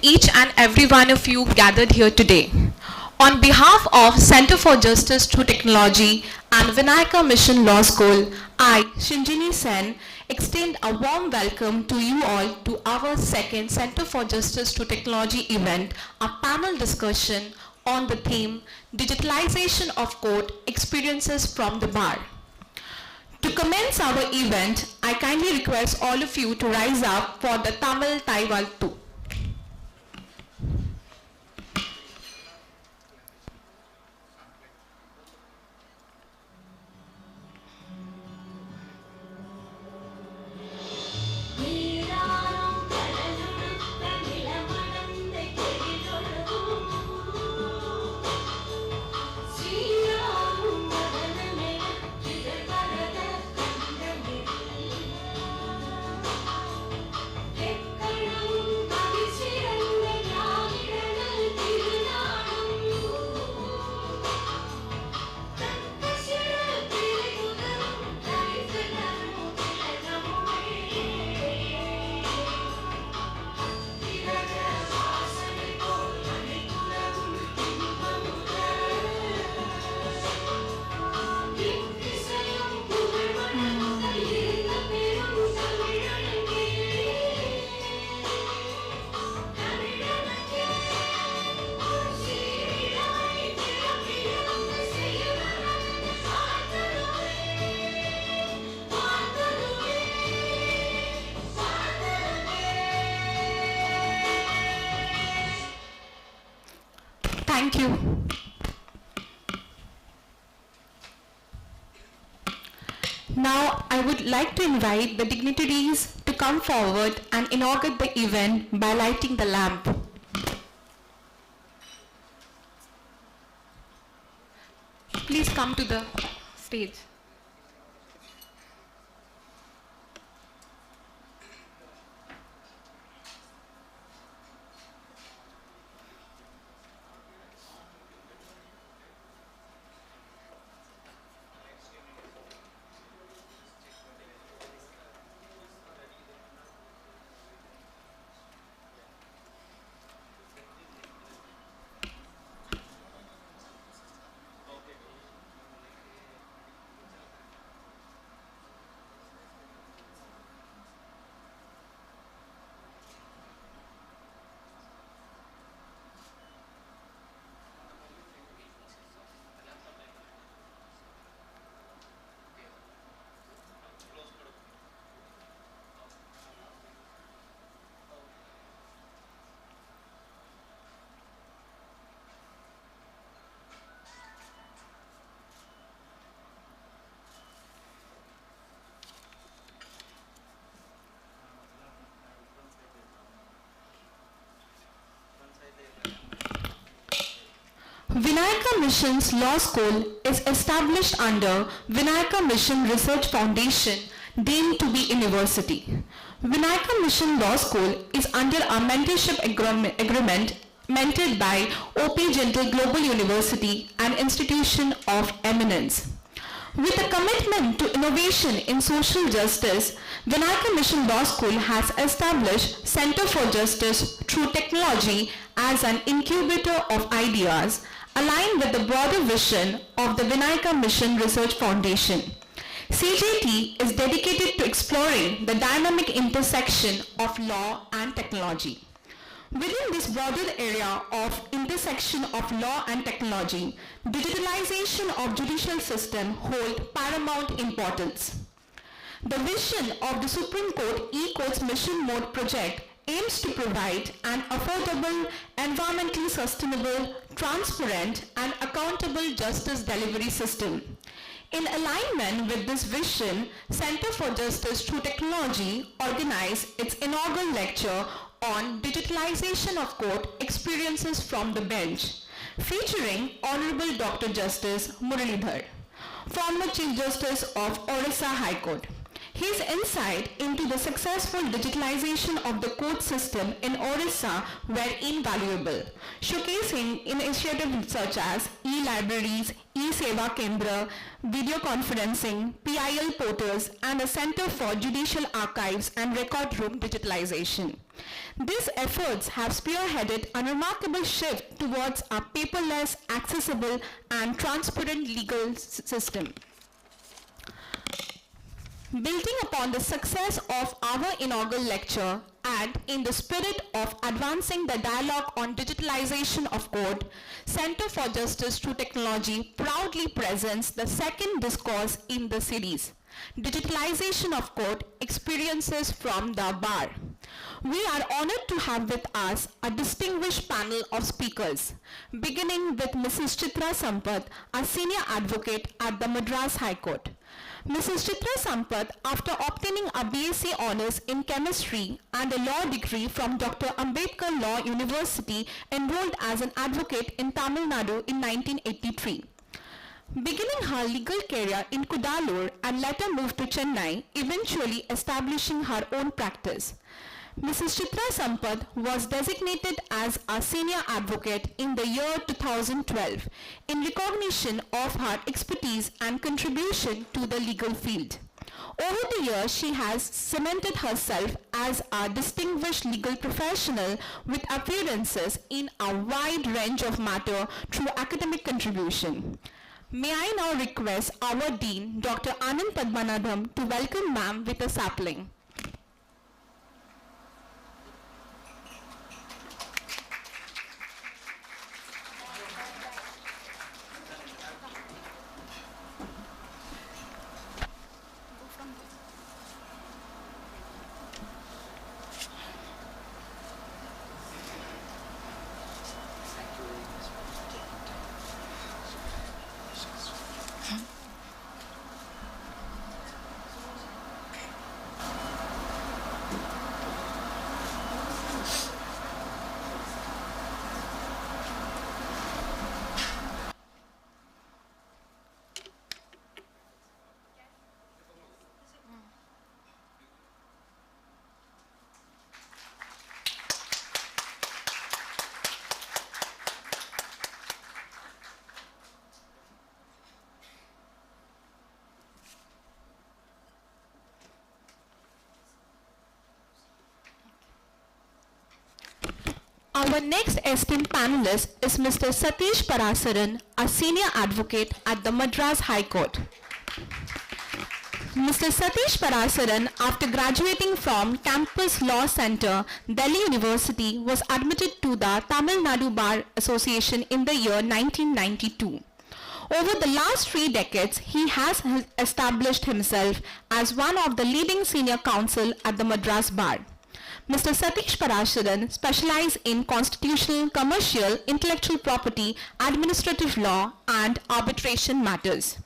each and every one of you gathered here today. On behalf of Center for Justice Through Technology and Vinayaka Mission Law School, I, Shinjini Sen, extend a warm welcome to you all to our second Center for Justice Through Technology event, a panel discussion on the theme Digitalization of Court Experiences from the Bar. To commence our event, I kindly request all of you to rise up for the Tamil Taivaltu. Thank you. Now, I would like to invite the dignitaries to come forward and inaugurate the event by lighting the lamp. Please come to the stage. Vinayaka Mission's Law School is established under Vinayaka Mission Research Foundation, deemed to be university. Vinayaka Mission Law School is under a mentorship agreement mentored by O.P. Gentle Global University, an institution of eminence. With a commitment to innovation in social justice, Vinayaka Mission Law School has established Center for Justice Through Technology as an incubator of ideas aligned with the broader vision of the Vinayaka Mission Research Foundation. CJT is dedicated to exploring the dynamic intersection of law and technology. Within this broader area of intersection of law and technology, digitalization of judicial system holds paramount importance. The vision of the Supreme Court E-Courts Mission Mode project aims to provide an affordable, environmentally sustainable, transparent, and accountable justice delivery system. In alignment with this vision, Center for Justice Through Technology organized its inaugural lecture on Digitalization of Court Experiences from the Bench, featuring Honorable Dr. Justice Muralidhar, former Chief Justice of Orissa High Court. His insight into the successful digitalization of the court system in Orissa were invaluable, showcasing initiatives such as e-libraries, e-Seva Kendra, video conferencing, PIL portals, and a Center for Judicial Archives and Record Room Digitalization. These efforts have spearheaded a remarkable shift towards a paperless, accessible, and transparent legal system. Building upon the success of our inaugural lecture and in the spirit of advancing the dialogue on digitalization of court, Center for Justice Through Technology proudly presents the second discourse in the series, Digitalization of Court, Experiences from the Bar. We are honored to have with us a distinguished panel of speakers, beginning with Mrs. Chitra Sampath, a senior advocate at the Madras High Court. Mrs. Chitra Sampath, after obtaining a BSc Honours in Chemistry and a law degree from Dr. Ambedkar Law University, enrolled as an advocate in Tamil Nadu in 1983. Beginning her legal career in Kudalur and later moved to Chennai, eventually establishing her own practice. Mrs. Chitra Sampath was designated as a senior advocate in the year 2012 in recognition of her expertise and contribution to the legal field. Over the years, she has cemented herself as a distinguished legal professional with appearances in a wide range of matters through academic contribution. May I now request our Dean, Dr. Ananth Padmanabhan, to welcome ma'am with a sapling. Our next esteemed panelist is Mr. Satish Parasaran, a senior advocate at the Madras High Court. Mr. Satish Parasaran, after graduating from Campus Law Center, Delhi University, was admitted to the Tamil Nadu Bar Association in the year 1992. Over the last 3 decades, he has established himself as one of the leading senior counsel at the Madras Bar. Mr. Satish Parasaran specializes in constitutional, commercial, intellectual property, administrative law, and arbitration matters.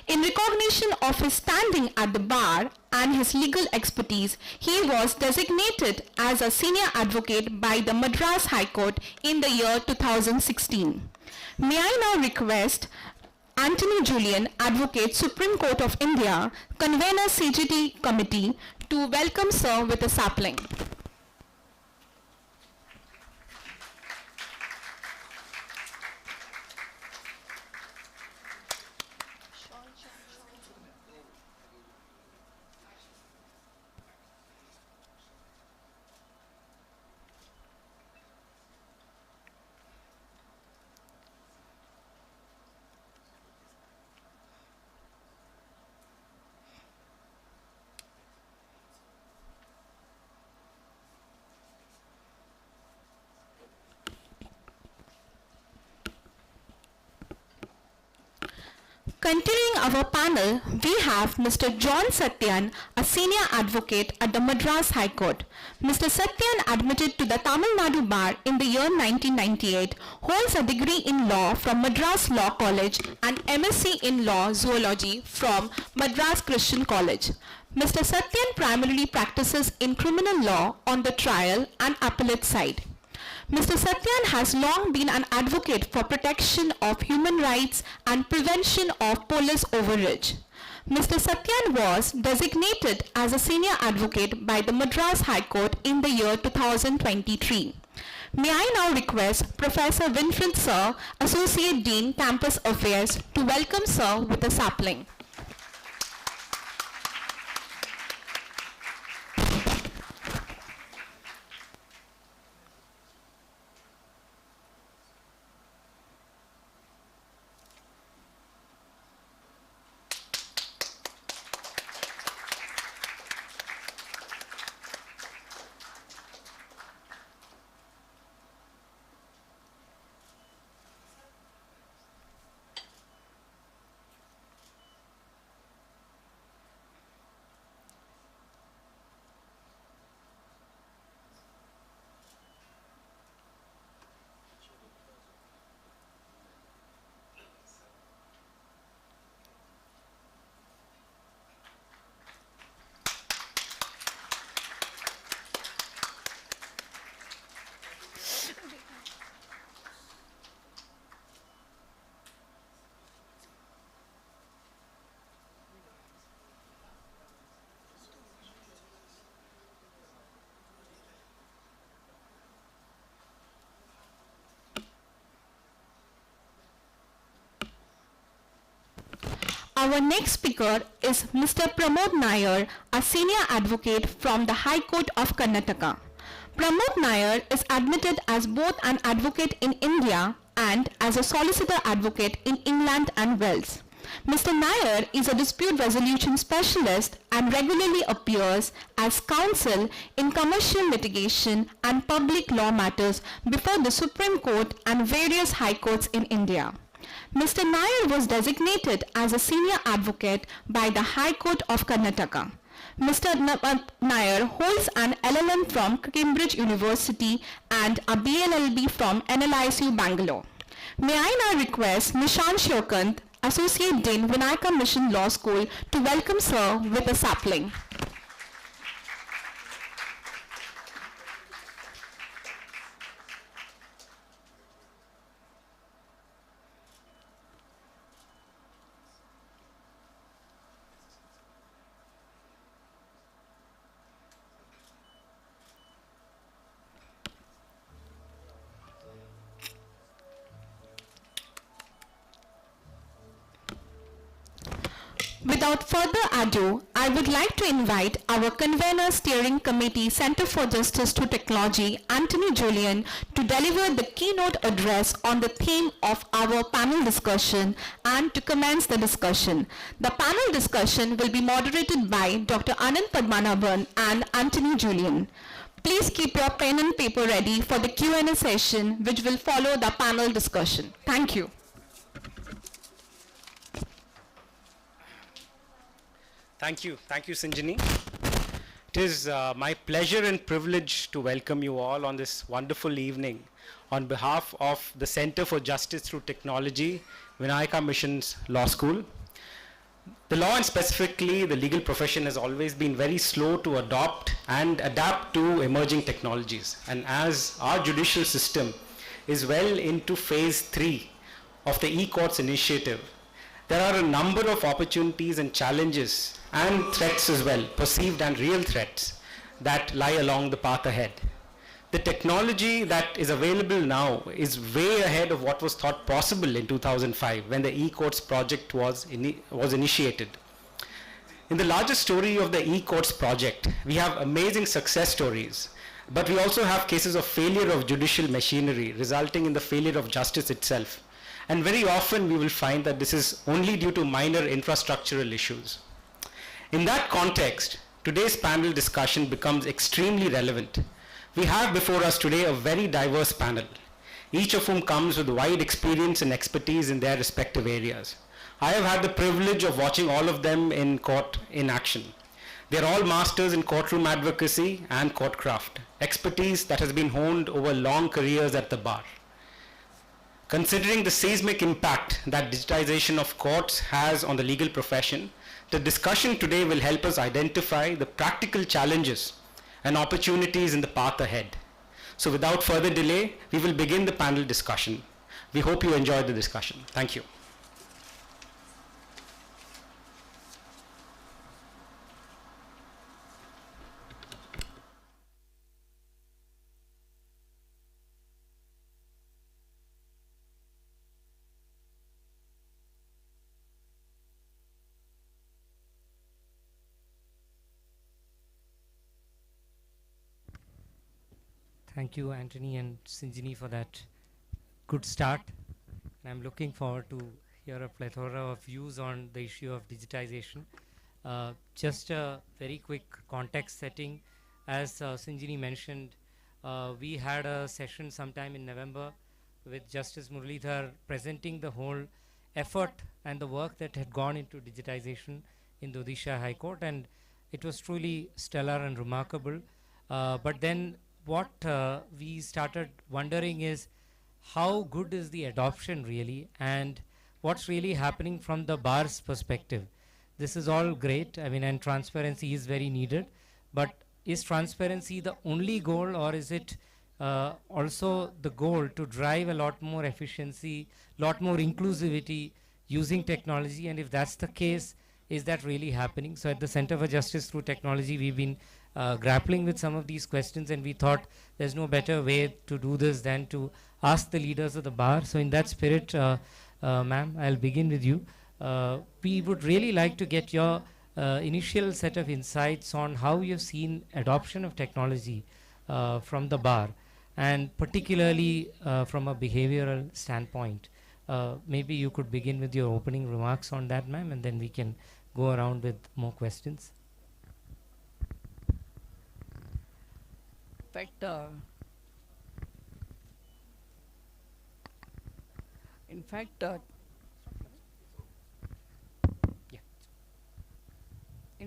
In recognition of his standing at the bar and his legal expertise, he was designated as a senior advocate by the Madras High Court in the year 2016. May I now request Antony Julian, Advocate, Supreme Court of India, Convener CJT Committee, to welcome sir with a sapling. Continuing our panel, we have Mr. John Sathyan, a senior advocate at the Madras High Court. Mr. Sathyan, admitted to the Tamil Nadu Bar in the year 1998, holds a degree in law from Madras Law College and MSc in Law Zoology from Madras Christian College. Mr. Sathyan primarily practices in criminal law on the trial and appellate side. Mr. Sathyan has long been an advocate for protection of human rights and prevention of police overreach. Mr. Sathyan was designated as a senior advocate by the Madras High Court in the year 2023. May I now request Professor Winfred Sir, Associate Dean, Campus Affairs, to welcome Sir with a sapling. Our next speaker is Mr. Pramod Nair, a senior advocate from the High Court of Karnataka. Pramod Nair is admitted as both an advocate in India and as a solicitor advocate in England and Wales. Mr. Nair is a dispute resolution specialist and regularly appears as counsel in commercial litigation and public law matters before the Supreme Court and various high courts in India. Mr. Nair was designated as a senior advocate by the High Court of Karnataka. Mr. Nair holds an LLM from Cambridge University and a BLLB from NLISU Bangalore. May I now request Nishan Shokant, Associate Dean, Vinayaka Mission Law School, to welcome Sir with a sapling. Without further ado, I would like to invite our convener steering committee Center for Justice to Technology, Antony Julian, to deliver the keynote address on the theme of our panel discussion and to commence the discussion. The panel discussion will be moderated by Dr. Ananth Padmanabhan and Antony Julian. Please keep your pen and paper ready for the Q&A session which will follow the panel discussion. Thank you. Thank you, Sanjini. It is my pleasure and privilege to welcome you all on this wonderful evening on behalf of the Center for Justice Through Technology, Vinayaka Mission's Law School. The law and specifically the legal profession has always been very slow to adopt and adapt to emerging technologies. And as our judicial system is well into phase 3 of the e-courts initiative, there are a number of opportunities and challenges and threats as well, perceived and real threats, that lie along the path ahead. The technology that is available now is way ahead of what was thought possible in 2005 when the e-courts project was initiated. In the larger story of the e-courts project, we have amazing success stories, but we also have cases of failure of judicial machinery resulting in the failure of justice itself. And very often we will find that this is only due to minor infrastructural issues. In that context, today's panel discussion becomes extremely relevant. We have before us today a very diverse panel, each of whom comes with wide experience and expertise in their respective areas. I have had the privilege of watching all of them in court in action. They're all masters in courtroom advocacy and courtcraft, expertise that has been honed over long careers at the bar. Considering the seismic impact that digitization of courts has on the legal profession, the discussion today will help us identify the practical challenges and opportunities in the path ahead. So without further delay, we will begin the panel discussion. We hope you enjoy the discussion. Thank you. Thank you, Antony and Sinjini, for that good start. I'm looking forward to hear a plethora of views on the issue of digitization. Just a very quick context setting. As Sinjini mentioned, we had a session sometime in November with Justice Muralidhar presenting the whole effort and the work that had gone into digitization in the Odisha High Court, and it was truly stellar and remarkable. But then what we started wondering is how good is the adoption really, and what's really happening from the bar's perspective. This is all great, I mean, and transparency is very needed, but is transparency the only goal, or is it also the goal to drive a lot more efficiency, lot more inclusivity using technology? And if that's the case, is that really happening? So at the Center for Justice Through Technology, we've been grappling with some of these questions, and we thought there's no better way to do this than to ask the leaders of the bar. So in that spirit, ma'am, I'll begin with you. We would really like to get your initial set of insights on how you've seen adoption of technology from the bar, and particularly from a behavioral standpoint. Maybe you could begin with your opening remarks on that, ma'am, and then we can go around with more questions. In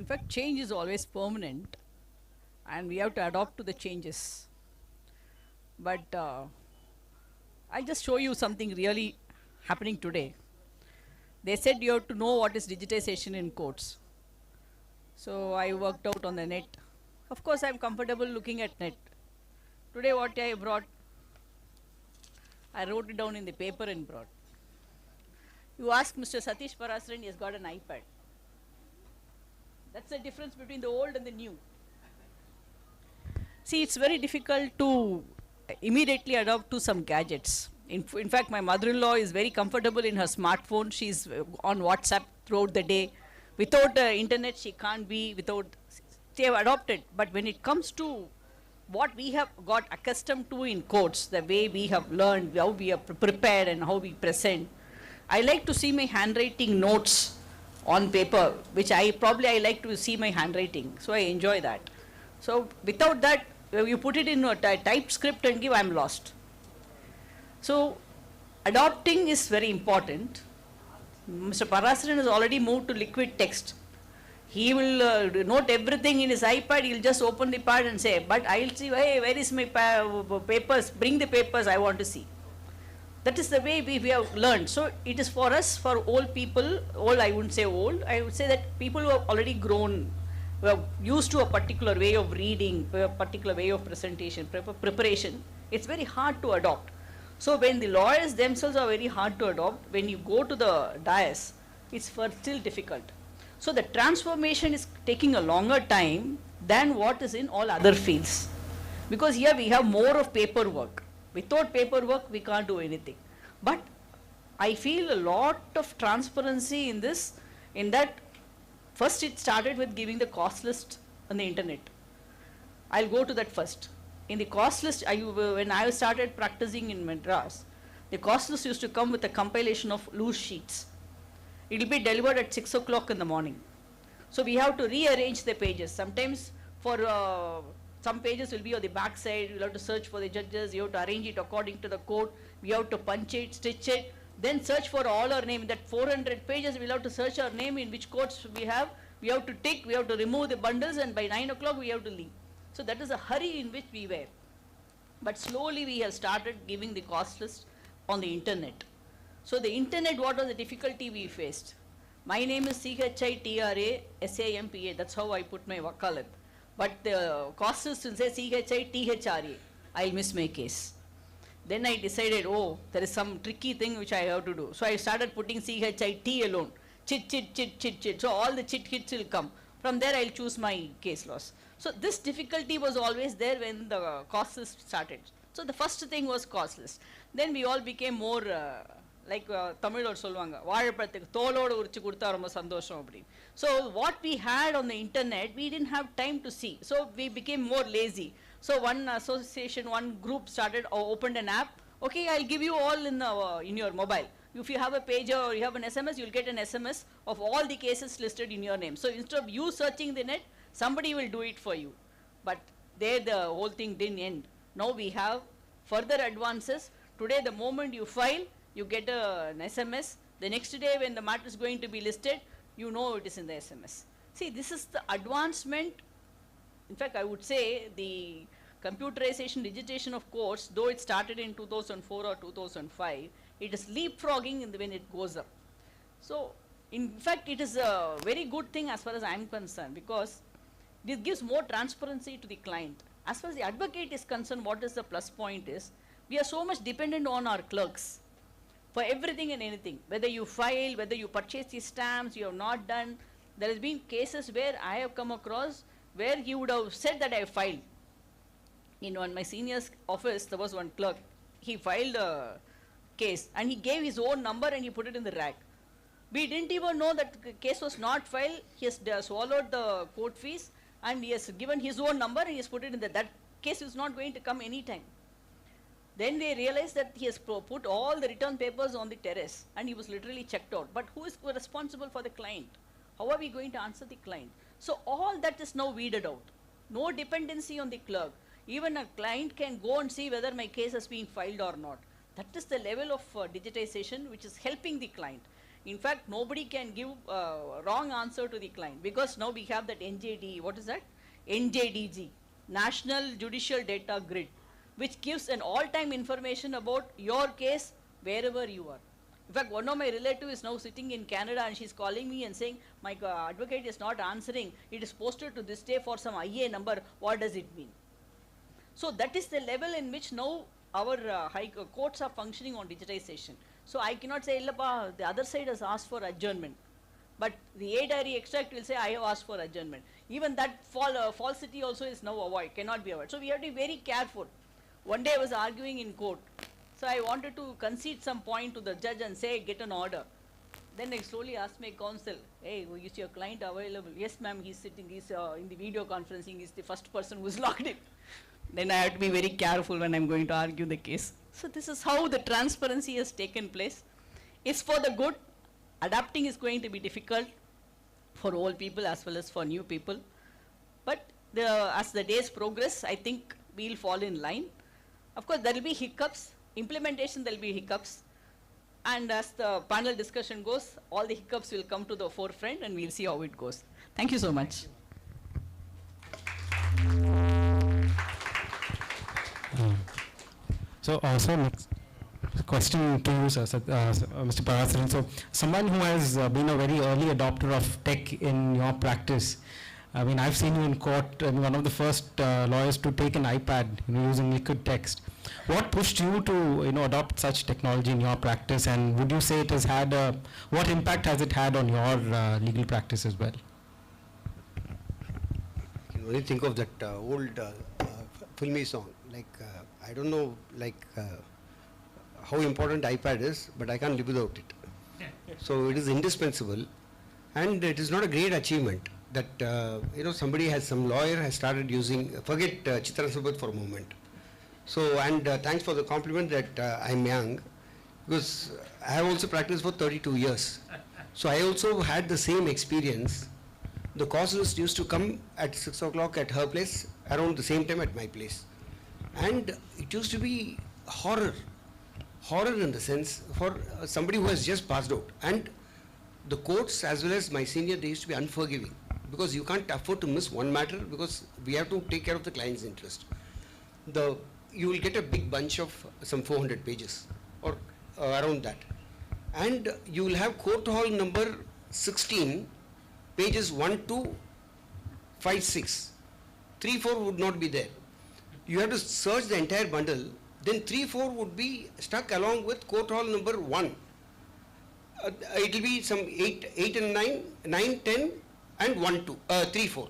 fact, change is always permanent, and we have to adapt to the changes. But I'll just show you something really happening today. They said you have to know what is digitization in courts. So I worked out on the net. Of course, I'm comfortable looking at net. Today what I brought, I wrote it down in the paper and brought. You ask Mr. Satish Parasaran, he has got an iPad. That's the difference between the old and the new. See, it's very difficult to immediately adopt to some gadgets. In fact, my mother-in-law is very comfortable in her smartphone. She's on WhatsApp throughout the day. Without internet, she can't be without. They have adopted. But when it comes to what we have got accustomed to in courts, the way we have learned, how we are prepared and how we present, I like to see my handwriting notes on paper, which I like to see my handwriting. So I enjoy that. So without that, you put it in a typed script and give, I'm lost. So adopting is very important. Mr. Parasaran has already moved to liquid text. He will note everything in his iPad. He'll just open the pad and say, but I'll see, hey, where is my papers? Bring the papers, I want to see. That is the way we have learned. So it is for us, for old people, old, I wouldn't say old, I would say that people who have already grown, who are used to a particular way of reading, a particular way of presentation, preparation, it's very hard to adopt. So when the lawyers themselves are very hard to adopt, when you go to the dais, it's still difficult. So the transformation is taking a longer time than what is in all other fields. Because here we have more of paperwork. Without paperwork, we can't do anything. But I feel a lot of transparency in this, in that first it started with giving the cost list on the internet. I'll go to that first. In the cost list, when I started practicing in Madras, the cost list used to come with a compilation of loose sheets. It will be delivered at 6 o'clock in the morning. So we have to rearrange the pages. Sometimes for some pages will be on the back side, you'll have to search for the judges, you have to arrange it according to the code, we have to punch it, stitch it, then search for all our name. That 400 pages, we'll have to search our name in which courts we have to tick, we have to remove the bundles, and by 9 o'clock we have to leave. So that is a hurry in which we were. But slowly we have started giving the cost list on the internet. So the internet, what was the difficulty we faced? My name is Chitra Sampath, that's how I put my wakalat. But the cost list will say Chitra, I'll miss my case. Then I decided, oh, there is some tricky thing which I have to do. So I started putting CHIT alone. Chit, chit, chit, chit, chit. So all the chit hits will come. From there I'll choose my case laws. So this difficulty was always there when the cost list started. So the first thing was cost list. Then we all became more like Tamil or solvanga. So what we had on the internet, we didn't have time to see. So we became more lazy. So one association, one group started or opened an app. Okay, I'll give you all in your mobile. If you have a pager or you have an SMS, you'll get an SMS of all the cases listed in your name. So instead of you searching the net, somebody will do it for you. But there the whole thing didn't end. Now we have further advances. Today the moment you file, you get an SMS. The next day when the matter is going to be listed, you know it is in the SMS. See, this is the advancement. In fact, I would say the computerization, digitization of courts, though it started in 2004 or 2005, it is leapfrogging when it goes up. So, in fact, it is a very good thing as far as I am concerned, because this gives more transparency to the client. As far as the advocate is concerned, what is the plus point is, we are so much dependent on our clerks for everything and anything. Whether you file, whether you purchase the stamps, you have not done. There has been cases where I have come across where he would have said that I filed. In my senior's office, there was one clerk. He filed a case and he gave his own number and he put it in the rack. We didn't even know that the case was not filed. He has swallowed the court fees and he has given his own number and he has put it in that case is not going to come anytime. Then they realized that he has put all the return papers on the terrace and he was literally checked out. But who is responsible for the client? How are we going to answer the client? So all that is now weeded out. No dependency on the clerk. Even a client can go and see whether my case has been filed or not. That is the level of digitization which is helping the client. In fact, nobody can give a wrong answer to the client, because now we have that NJD, what is that? NJDG, National Judicial Data Grid, which gives an all-time information about your case wherever you are. In fact, one of my relatives is now sitting in Canada and she's calling me and saying, my advocate is not answering. It is posted to this day for some IA number. What does it mean? So that is the level in which now our courts are functioning on digitization. So I cannot say, Illappa, the other side has asked for adjournment. But the A-diary extract will say, I have asked for adjournment. Even that falsity also is now cannot be avoided. So we have to be very careful. One day I was arguing in court. So I wanted to concede some point to the judge and say, get an order. Then I slowly asked my counsel, hey, is your client available? Yes, ma'am, he's sitting, he's in the video conferencing, he's the first person who's logged in. Then I have to be very careful when I'm going to argue the case. So this is how the transparency has taken place. It's for the good. Adapting is going to be difficult for old people as well as for new people. But as the days progress, I think we'll fall in line. Of course, there will be hiccups. Implementation, there will be hiccups. And as the panel discussion goes, all the hiccups will come to the forefront and we'll see how it goes. Thank you so much. So next question to you, sir, Mr. Parasaran. So someone who has been a very early adopter of tech in your practice, I mean, I've seen you in court, one of the first lawyers to take an iPad, using liquid text. What pushed you to, adopt such technology in your practice, and would you say it has had what impact has it had on your legal practice as well? I can only think of that old filmy song, I don't know, how important iPad is, but I can't live without it. So it is indispensable, and it is not a great achievement that some lawyer has started using. Forget Chitra Sampath for a moment. So thanks for the compliment that I'm young, because I have also practiced for 32 years. So I also had the same experience. The causelist used to come at 6 o'clock at her place, around the same time at my place. And it used to be horror in the sense for somebody who has just passed out. And the courts as well as my senior, they used to be unforgiving, because you can't afford to miss one matter, because we have to take care of the client's interest. You will get a big bunch of some 400 pages or around that. And you will have court hall number 16, pages 1 to 5, 6. 3, 4 would not be there. You have to search the entire bundle, then 3, 4 would be stuck along with court hall number 1. It will be some 8 and 9, 9, 10 and 1, 2, 3, 4.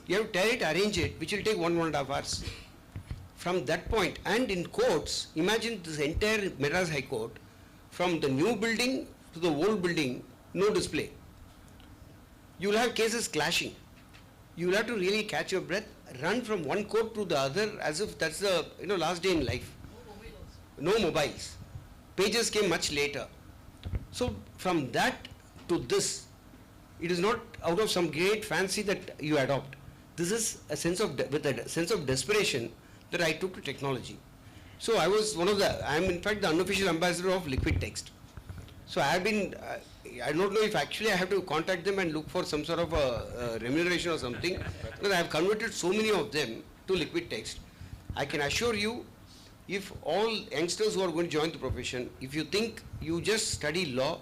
You have to tear it, arrange it, which will take 1.5 hours. From that point, and in courts, imagine this entire Madras High Court, from the new building to the old building, no display. You will have cases clashing. you will have to really catch your breath, run from one court to the other as if that's the last day in life. No mobiles. Pages came much later. So from that to this, it is not out of some great fancy that you adopt. This is a sense of with a sense of desperation that I took to technology. So I was I am in fact the unofficial ambassador of liquid text. So I have been, I don't know if actually I have to contact them and look for some sort of a remuneration or something, because I have converted so many of them to liquid text. I can assure you, if all youngsters who are going to join the profession, if you think you just study law,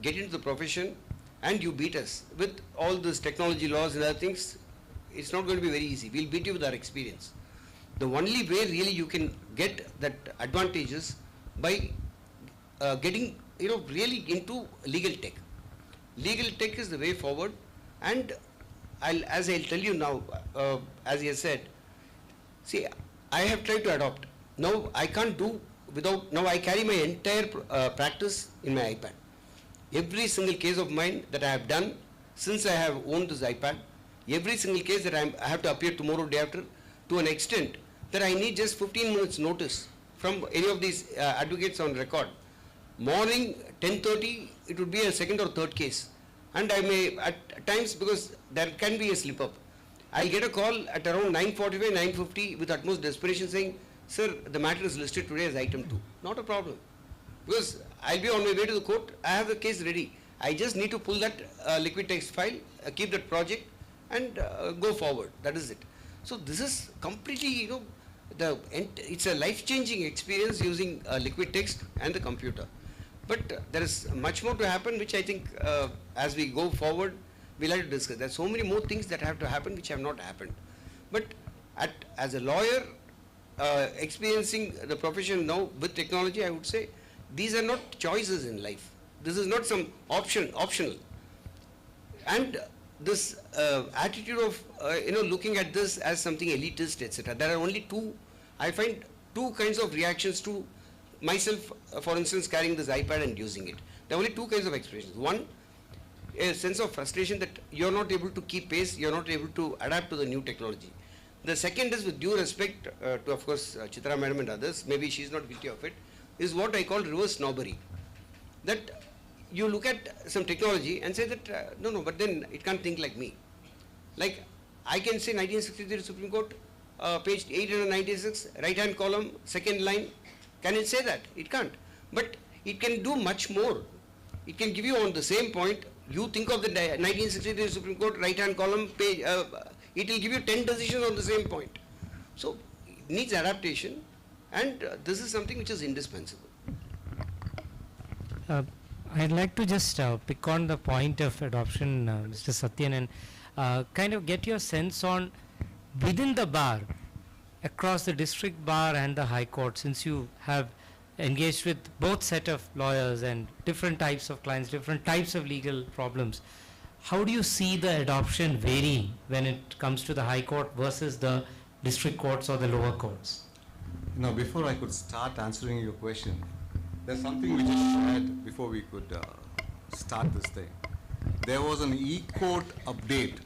get into the profession, and you beat us with all these technology laws and other things, it's not going to be very easy. We'll beat you with our experience. The only way really you can get that advantage is by getting really into legal tech. Legal tech is the way forward, and as I'll tell you now, as he has said, see, I have tried to adopt. Now I can't do without, now I carry my entire practice in my iPad. Every single case of mine that I have done since I have owned this iPad, every single case that I have to appear tomorrow, day after, to an extent that I need just 15 minutes notice from any of these advocates on record. Morning 10:30, it would be a second or third case, and I may at times, because there can be a slip up, I'll get a call at around 9:45, 9:50 with utmost desperation saying, sir, the matter is listed today as item 2. Not a problem, because I'll be on my way to the court, I have the case ready. I just need to pull that liquid text file, keep that project, and go forward. That is it. So this is completely, it's a life-changing experience using liquid text and the computer. But there is much more to happen, which I think as we go forward, we'll have to discuss. There are so many more things that have to happen which have not happened. But as a lawyer, experiencing the profession now with technology, I would say these are not choices in life. This is not some optional. And this attitude of looking at this as something elitist, etc. There are only I find two kinds of reactions to myself, for instance, carrying this iPad and using it. There are only two kinds of expressions. One, a sense of frustration that you're not able to keep pace, you're not able to adapt to the new technology. The second is, with due respect to, of course, Chitra madam and others, maybe she's not guilty of it, is what I call reverse snobbery. That you look at some technology and say that, no, but then it can't think like me. Like, I can say 1963 Supreme Court, page 896, right-hand column, second line. Can it say that? It can't. But it can do much more. It can give you on the same point, you think of the 1963 Supreme Court, right-hand column, page, it will give you 10 decisions on the same point. So, it needs adaptation, and this is something which is indispensable. I'd like to just pick on the point of adoption, Mr. Sathyan, and kind of get your sense on within the bar, across the district bar and the high court, since you have engaged with both set of lawyers and different types of clients, different types of legal problems, how do you see the adoption vary when it comes to the high court versus the district courts or the lower courts? Now, before I could start answering your question, there's something we just shared before we could start this thing. There was an e-court update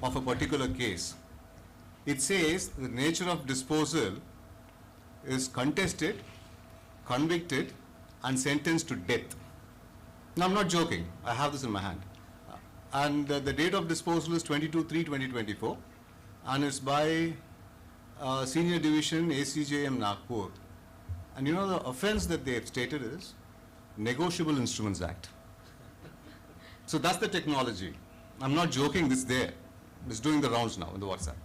of a particular case. It says the nature of disposal is contested, convicted, and sentenced to death. Now, I'm not joking. I have this in my hand. And the date of disposal is 22/3/2024, and it's by Senior Division ACJM Nagpur. And you know, the offense that they have stated is Negotiable Instruments Act. So that's the technology. I'm not joking, this there. It's doing the rounds now in the WhatsApp.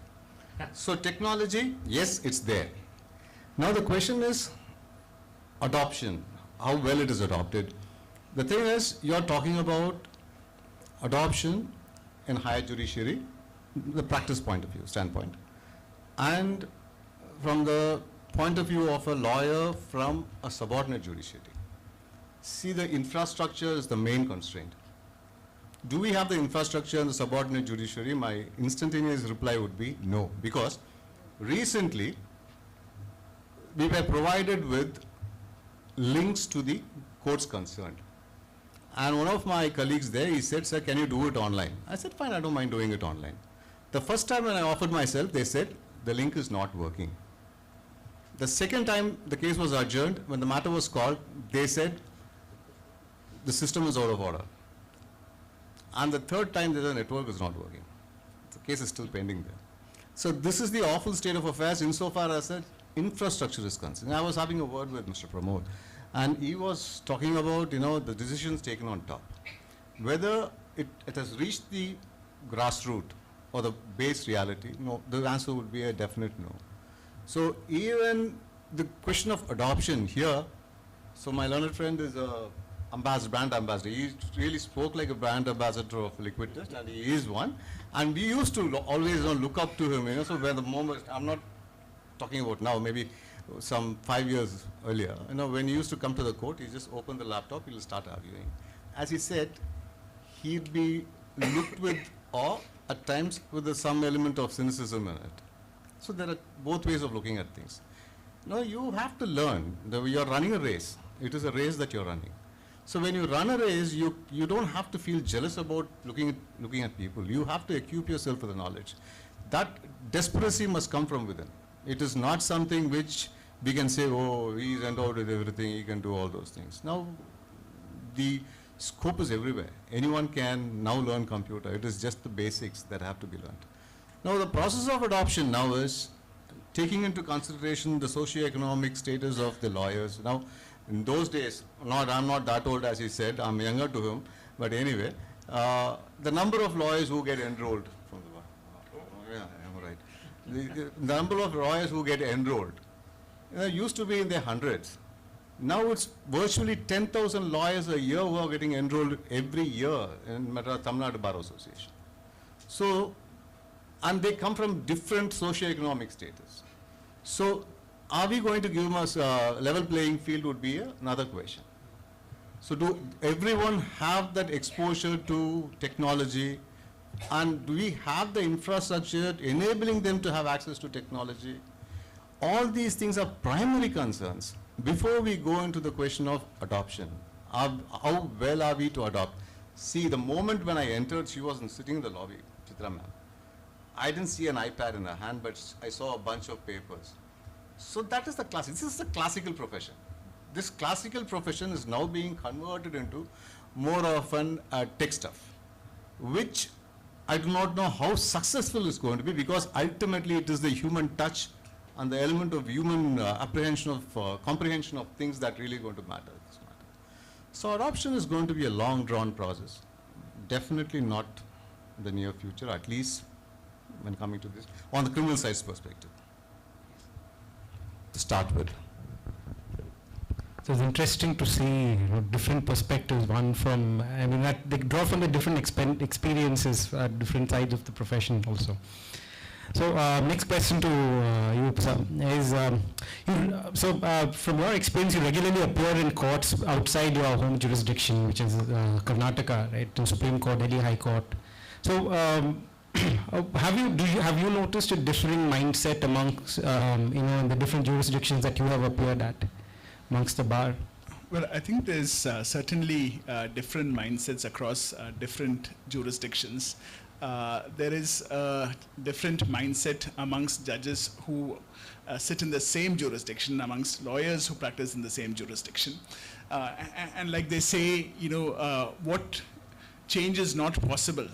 So technology, yes, it's there. Now the question is adoption, how well it is adopted. The thing is, you're talking about adoption in higher judiciary, the practice point of view, standpoint. And from the point of view of a lawyer from a subordinate judiciary. See, the infrastructure is the main constraint. Do we have the infrastructure in the subordinate judiciary? My instantaneous reply would be no, because recently we were provided with links to the courts concerned. And one of my colleagues there, he said, sir, can you do it online? I said, fine, I don't mind doing it online. The first time when I offered myself, they said, the link is not working. The second time the case was adjourned, when the matter was called, they said, the system is out of order. And the third time, the network is not working. The case is still pending there. So this is the awful state of affairs insofar as that infrastructure is concerned. I was having a word with Mr. Pramod, and he was talking about, the decisions taken on top. Whether it has reached the grassroots or the base reality, no, the answer would be a definite no. So even the question of adoption here, so my learned friend is a brand ambassador. He really spoke like a brand ambassador of Liquid Test, and he is one. And we used to always look up to him, so when the moment, I'm not talking about now, maybe some 5 years earlier, when he used to come to the court, he just opened the laptop, he'll start arguing. As he said, he'd be looked with awe, at times with some element of cynicism in it. So there are both ways of looking at things. Now you have to learn that you're running a race. It is a race that you're running. So when you run a race, you don't have to feel jealous about looking at people. You have to equip yourself with the knowledge. That desperacy must come from within. It is not something which we can say, oh, he's endowed with everything, he can do all those things. Now, the scope is everywhere. Anyone can now learn computer. It is just the basics that have to be learned. Now, the process of adoption now is taking into consideration the socio-economic status of the lawyers. Now, in those days, I'm not that old as he said, I'm younger to him, but anyway, the number of lawyers who get enrolled from the bar, yeah, I'm right. The number of lawyers who get enrolled used to be in the hundreds. Now it's virtually 10,000 lawyers a year who are getting enrolled every year in Madras Tamil Nadu Bar Association. So, and they come from different socio-economic status. So, are we going to give us a level playing field would be another question. So do everyone have that exposure to technology, and do we have the infrastructure enabling them to have access to technology? All these things are primary concerns before we go into the question of adoption. How well are we to adopt? See, the moment when I entered, she wasn't sitting in the lobby, Chitra ma'am. I didn't see an iPad in her hand, but I saw a bunch of papers. So that is the classic. This is the classical profession. This classical profession is now being converted into more of an tech stuff, which I do not know how successful it's going to be, because ultimately it is the human touch and the element of human apprehension of comprehension of things that really going to matter. So adoption is going to be a long drawn process. Definitely not in the near future, at least when coming to this, on the criminal side's perspective. To start with. So it's interesting to see different perspectives, one from, that they draw from the different experiences at different sides of the profession also. So next question to you, is, from your experience, you regularly appear in courts outside your home jurisdiction, which is Karnataka, right, in Supreme Court, Delhi High Court. So have you noticed a differing mindset amongst, in the different jurisdictions that you have appeared at amongst the bar? Well, I think there's certainly different mindsets across different jurisdictions. There is a different mindset amongst judges who sit in the same jurisdiction, amongst lawyers who practice in the same jurisdiction. And like they say, what change is not possible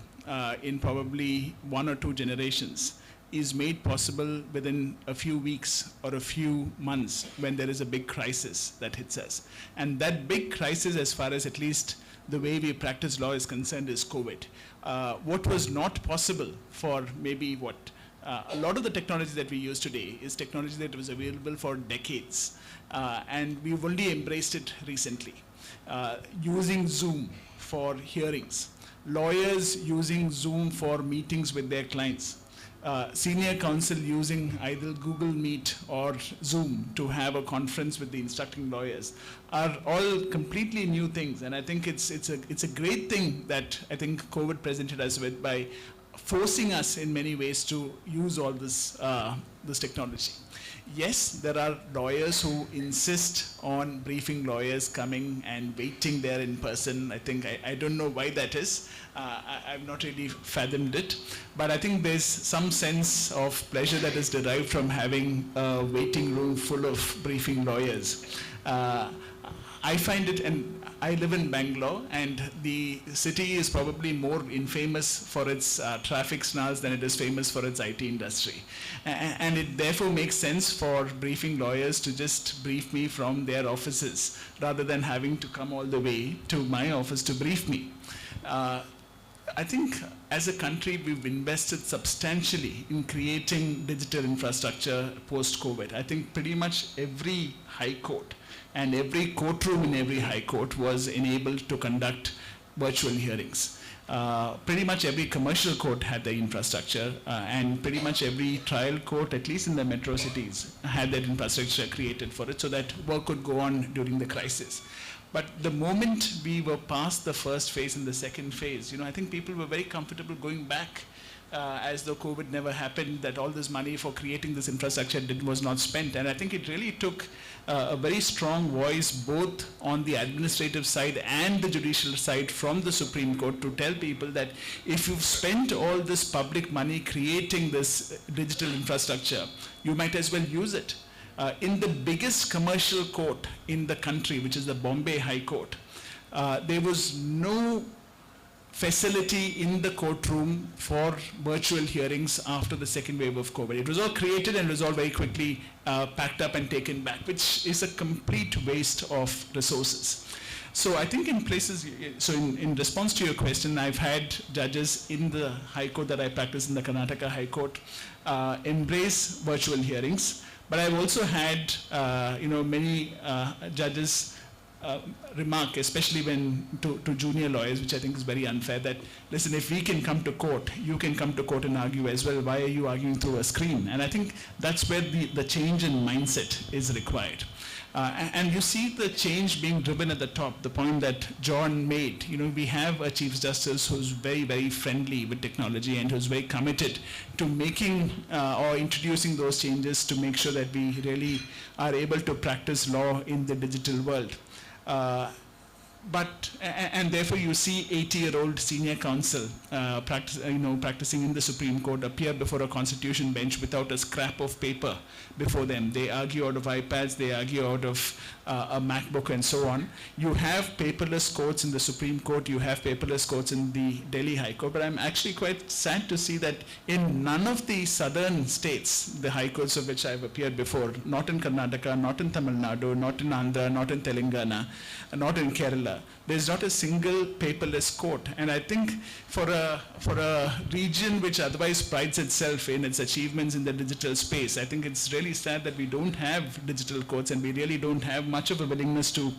in probably 1 or 2 generations is made possible within a few weeks or a few months when there is a big crisis that hits us. And that big crisis, as far as at least the way we practice law is concerned, is COVID. What was not possible for maybe a lot of the technology that we use today is technology that was available for decades. And we've only embraced it recently. Using Zoom for hearings, lawyers using Zoom for meetings with their clients, senior counsel using either Google Meet or Zoom to have a conference with the instructing lawyers, are all completely new things. And I think it's a great thing that I think COVID presented us with by forcing us in many ways to use all this, this technology. Yes, there are lawyers who insist on briefing lawyers coming and waiting there in person. I think, I don't know why that is. I've not really fathomed it. But I think there's some sense of pleasure that is derived from having a waiting room full of briefing lawyers. I find it, and I live in Bangalore, and the city is probably more infamous for its traffic snarls than it is famous for its IT industry. And it therefore makes sense for briefing lawyers to just brief me from their offices rather than having to come all the way to my office to brief me. I think as a country, we've invested substantially in creating digital infrastructure post-COVID. I think pretty much every high court and every courtroom in every high court was enabled to conduct virtual hearings. Pretty much every commercial court had the infrastructure, and pretty much every trial court, at least in the metro cities, had that infrastructure created for it so that work could go on during the crisis. But the moment we were past the first phase and the second phase, I think people were very comfortable going back as though COVID never happened, that all this money for creating this infrastructure was not spent. And I think it really took a very strong voice both on the administrative side and the judicial side from the Supreme Court to tell people that if you've spent all this public money creating this digital infrastructure, you might as well use it. In the biggest commercial court in the country, which is the Bombay High Court, there was no facility in the courtroom for virtual hearings after the second wave of COVID. It was all created and was all very quickly packed up and taken back, which is a complete waste of resources. So I think in places, so in response to your question, I've had judges in the High Court that I practice in the Karnataka High Court embrace virtual hearings. But I've also had, many judges remark, especially when to junior lawyers, which I think is very unfair, that, listen, if we can come to court, you can come to court and argue as well. Why are you arguing through a screen? And I think that's where the change in mindset is required. And you see the change being driven at the top, the point that John made. We have a Chief Justice who's very, very friendly with technology and who's very committed to making or introducing those changes to make sure that we really are able to practice law in the digital world. And therefore you see 80-year-old senior counsel practicing in the Supreme Court appear before a constitution bench without a scrap of paper before them. They argue out of iPads, they argue out of a MacBook and so on. You have paperless courts in the Supreme Court, you have paperless courts in the Delhi High Court, but I'm actually quite sad to see that in none of the southern states, the high courts of which I've appeared before, not in Karnataka, not in Tamil Nadu, not in Andhra, not in Telangana, not in Kerala, there's not a single paperless court. And I think for a region which otherwise prides itself in its achievements in the digital space, I think it's really sad that we don't have digital courts and we really don't have much of a willingness to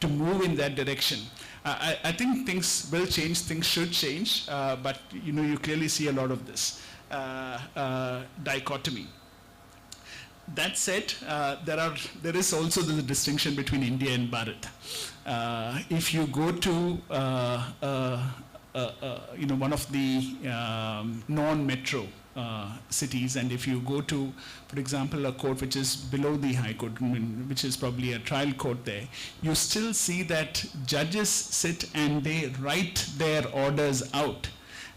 move in that direction. I think things will change, things should change, but you clearly see a lot of this dichotomy. That said, there is also the distinction between India and Bharat. If you go to one of the non-metro cities, and if you go to, for example, a court which is below the High Court, which is probably a trial court there, you still see that judges sit and they write their orders out,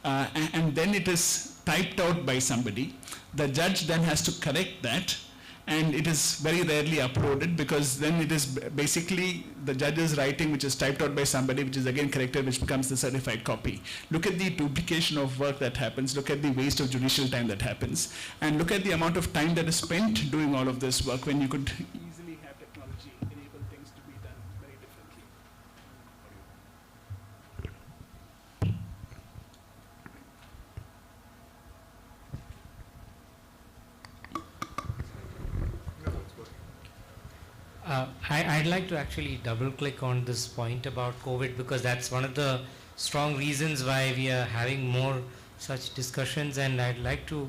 and then it is typed out by somebody. The judge then has to correct that, and it is very rarely uploaded because then it is basically the judge's writing which is typed out by somebody, which is again corrected, which becomes the certified copy. Look at the duplication of work that happens, look at the waste of judicial time that happens, and look at the amount of time that is spent doing all of this work when you could easily have technology enable things to be done very differently. I'd like to actually double click on this point about COVID, because that's one of the strong reasons why we are having more such discussions, and I'd like to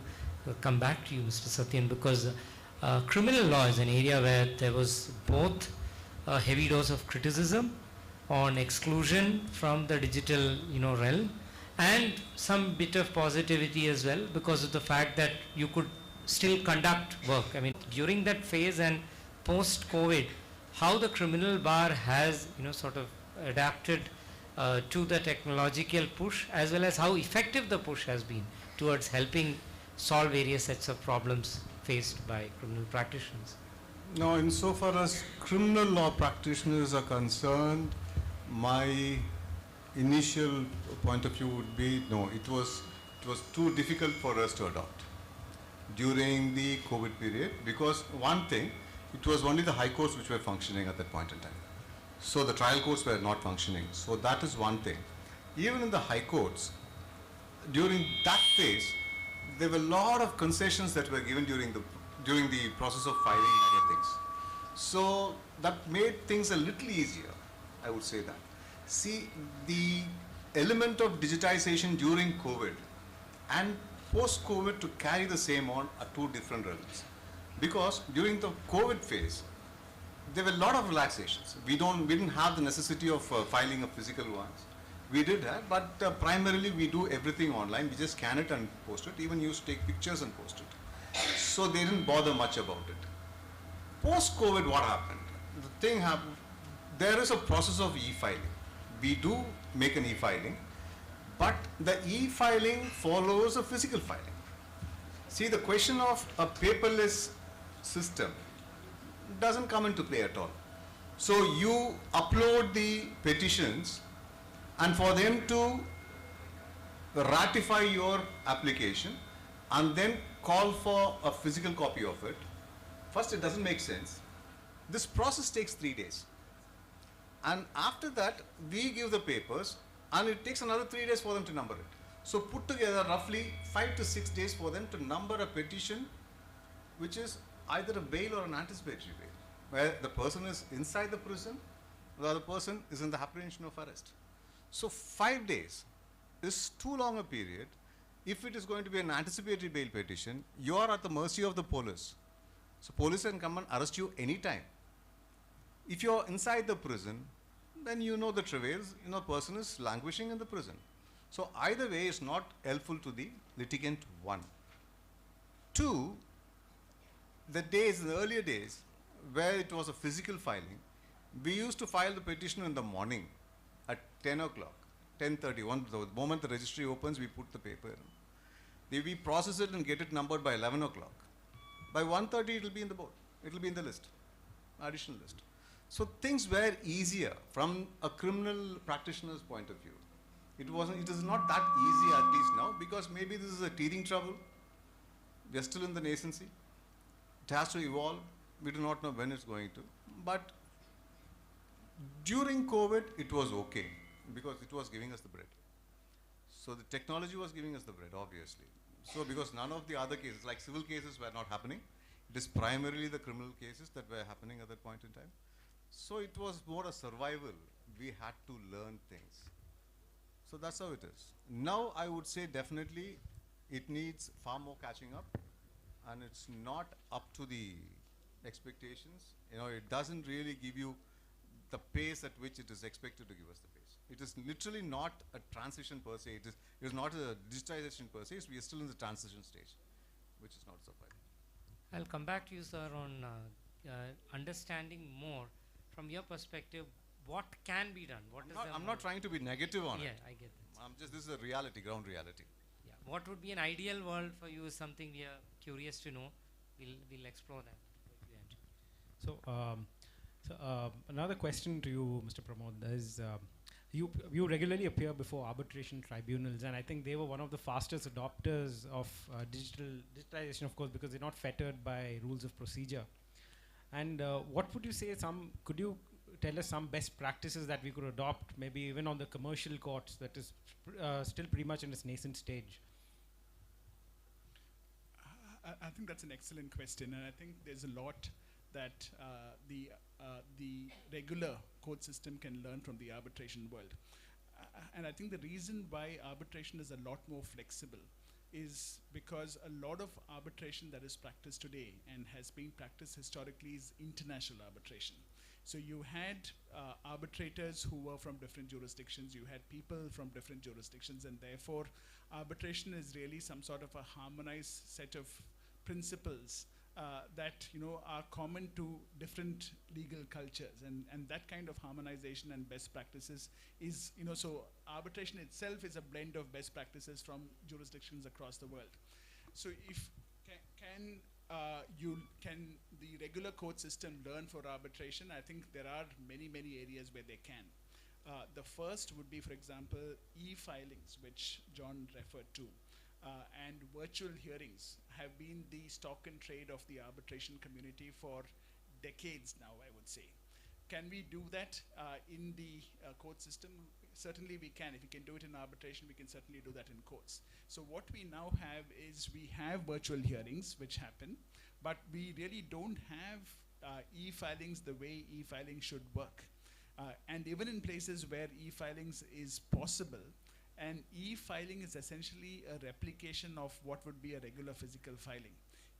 come back to you, Mr. Sathyan, because criminal law is an area where there was both a heavy dose of criticism on exclusion from the digital realm, and some bit of positivity as well because of the fact that you could still conduct work. I mean, during that phase and post-COVID, how the criminal bar has, sort of adapted to the technological push, as well as how effective the push has been towards helping solve various sets of problems faced by criminal practitioners. Now, insofar as criminal law practitioners are concerned, my initial point of view would be, no, it was too difficult for us to adopt during the COVID period, because one thing, it was only the high courts which were functioning at that point in time. So the trial courts were not functioning. So that is one thing. Even in the high courts, during that phase, there were a lot of concessions that were given during the process of filing and other things. So that made things a little easier, I would say that. See, the element of digitization during COVID and post-COVID to carry the same on are two different realms. Because during the COVID phase, there were a lot of relaxations. We didn't have the necessity of filing a physical ones. We did that, but primarily we do everything online. We just scan it and post it. Even used to take pictures and post it. So they didn't bother much about it. Post-COVID, what happened? The thing happened, there is a process of e-filing. We do make an e-filing, but the e-filing follows a physical filing. See, the question of a paperless system doesn't come into play at all. So you upload the petitions, and for them to ratify your application and then call for a physical copy of it, first, it doesn't make sense. This process takes 3 days. And after that, we give the papers, and it takes another 3 days for them to number it. So put together roughly 5 to 6 days for them to number a petition, which is either a bail or an anticipatory bail, where the person is inside the prison, the other person is in the apprehension of arrest. So 5 days is too long a period. If it is going to be an anticipatory bail petition, you are at the mercy of the police. So police can come and arrest you anytime. If you are inside the prison, then you know the travails, person is languishing in the prison. So either way is not helpful to the litigant, one. Two, the earlier days, where it was a physical filing, we used to file the petition in the morning at 10 o'clock, 10:30. The moment the registry opens, we put the paper in. We process it and get it numbered by 11 o'clock. By 1:30, it will be in the board. It will be in the list, additional list. So things were easier from a criminal practitioner's point of view. It is not that easy, at least now, because maybe this is a teething trouble. We are still in the nascency. It has to evolve. We do not know when it's going to. But during COVID, it was okay, because it was giving us the bread. So the technology was giving us the bread, obviously. So because none of the other cases, like civil cases, were not happening, it is primarily the criminal cases that were happening at that point in time. So it was more a survival. We had to learn things. So that's how it is. Now I would say definitely it needs far more catching up, and it's not up to the expectations. It doesn't really give you the pace at which it is expected to give us the pace. It is literally not a transition per se. It is not a digitization per se. We are still in the transition stage, which is not surprising. I'll come back to you, sir, on understanding more from your perspective what can be done. I'm not trying to be negative on it. Yeah, I get that. This is a reality, ground reality. Yeah. What would be an ideal world for you is something we are curious to know. We'll explore that. So another question to you, Mr. Pramod, is you regularly appear before arbitration tribunals, and I think they were one of the fastest adopters of digitalization, of course, because they're not fettered by rules of procedure. And what would you say, could you tell us some best practices that we could adopt, maybe even on the commercial courts that is still pretty much in its nascent stage? I think that's an excellent question, and I think there's a lot that the regular court system can learn from the arbitration world. And I think the reason why arbitration is a lot more flexible is because a lot of arbitration that is practiced today and has been practiced historically is international arbitration. So you had arbitrators who were from different jurisdictions, you had people from different jurisdictions, and therefore arbitration is really some sort of a harmonized set of principles that are common to different legal cultures, and that kind of harmonization and best practices is so arbitration itself is a blend of best practices from jurisdictions across the world. So if can the regular court system learn for arbitration? I think there are many areas where they can. The first would be, for example, e-filings, which John referred to. And virtual hearings have been the stock and trade of the arbitration community for decades now, I would say. Can we do that in the court system? Certainly we can. If we can do it in arbitration, we can certainly do that in courts. So what we now have is we have virtual hearings which happen, but we really don't have e-filings the way e-filing should work. And even in places where e-filings is possible, and e-filing is essentially a replication of what would be a regular physical filing.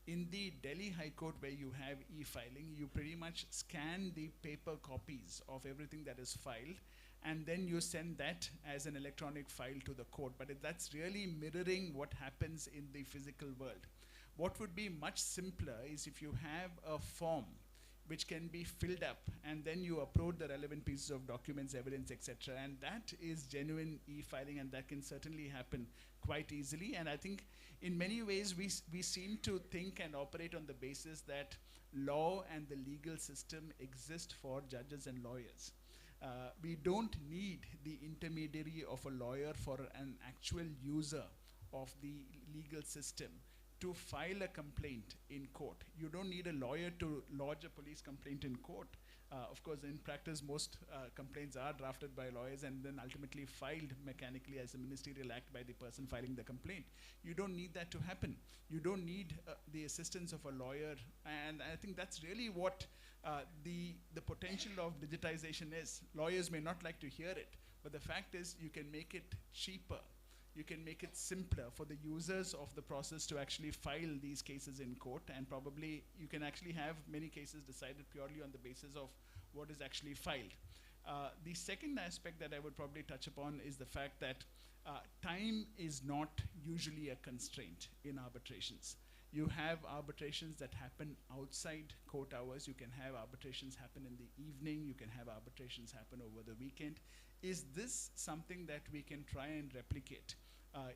In the Delhi High Court, where you have e-filing, you pretty much scan the paper copies of everything that is filed, and then you send that as an electronic file to the court. But that's really mirroring what happens in the physical world. What would be much simpler is if you have a form which can be filled up, and then you upload the relevant pieces of documents, evidence, etc. And that is genuine e-filing, and that can certainly happen quite easily. And I think in many ways we seem to think and operate on the basis that law and the legal system exist for judges and lawyers. We don't need the intermediary of a lawyer for an actual user of the legal system to file a complaint in court. You don't need a lawyer to lodge a police complaint in court. Of course, in practice, most complaints are drafted by lawyers and then ultimately filed mechanically as a ministerial act by the person filing the complaint. You don't need that to happen. You don't need the assistance of a lawyer. And I think that's really what the potential of digitization is. Lawyers may not like to hear it, but the fact is you can make it cheaper. You can make it simpler for the users of the process to actually file these cases in court, and probably you can actually have many cases decided purely on the basis of what is actually filed. The second aspect that I would probably touch upon is the fact that time is not usually a constraint in arbitrations. You have arbitrations that happen outside court hours. You can have arbitrations happen in the evening. You can have arbitrations happen over the weekend. Is this something that we can try and replicate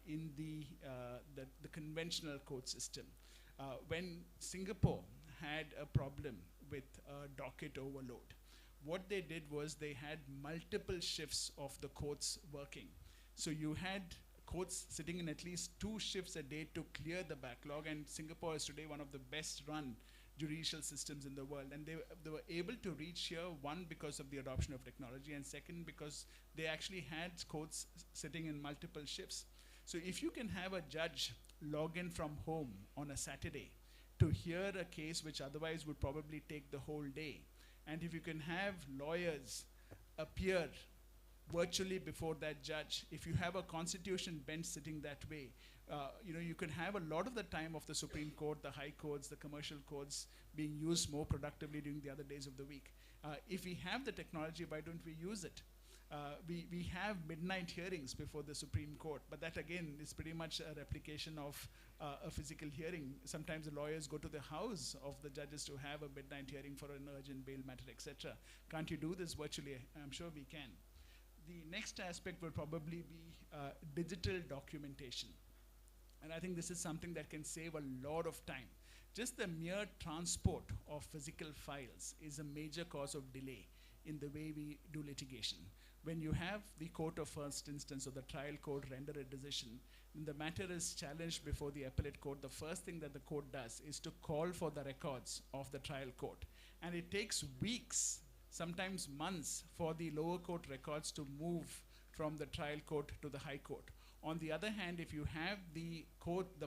in the conventional court system? When Singapore had a problem with docket overload, what they did was they had multiple shifts of the courts working. So you had courts sitting in at least 2 shifts a day to clear the backlog, and Singapore is today one of the best run judicial systems in the world. And they were able to reach here, one, because of the adoption of technology, and second, because they actually had courts sitting in multiple shifts. So if you can have a judge log in from home on a Saturday to hear a case which otherwise would probably take the whole day, and if you can have lawyers appear virtually before that judge, if you have a constitution bench sitting that way, you can have a lot of the time of the Supreme Court, the high courts, the commercial courts being used more productively during the other days of the week. If we have the technology, why don't we use it? We have midnight hearings before the Supreme Court, but that again is pretty much a replication of a physical hearing. Sometimes the lawyers go to the house of the judges to have a midnight hearing for an urgent bail matter, etc. Can't you do this virtually? I'm sure we can. The next aspect will probably be digital documentation. And I think this is something that can save a lot of time. Just the mere transport of physical files is a major cause of delay in the way we do litigation. When you have the court of first instance or the trial court render a decision, when the matter is challenged before the appellate court, the first thing that the court does is to call for the records of the trial court. And it takes weeks, sometimes months, for the lower court records to move from the trial court to the high court. On the other hand, if you have the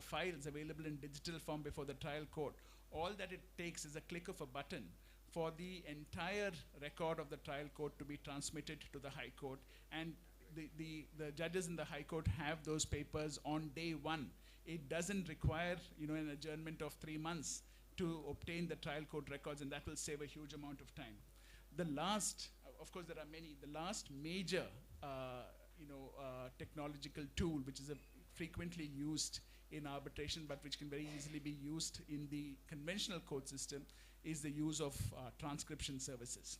files available in digital form before the trial court, all that it takes is a click of a button for the entire record of the trial court to be transmitted to the high court, and the judges in the high court have those papers on day one. It doesn't require an adjournment of 3 months to obtain the trial court records, and that will save a huge amount of time. The last, of course there are many, the last major technological tool which is frequently used in arbitration but which can very easily be used in the conventional court system is the use of transcription services.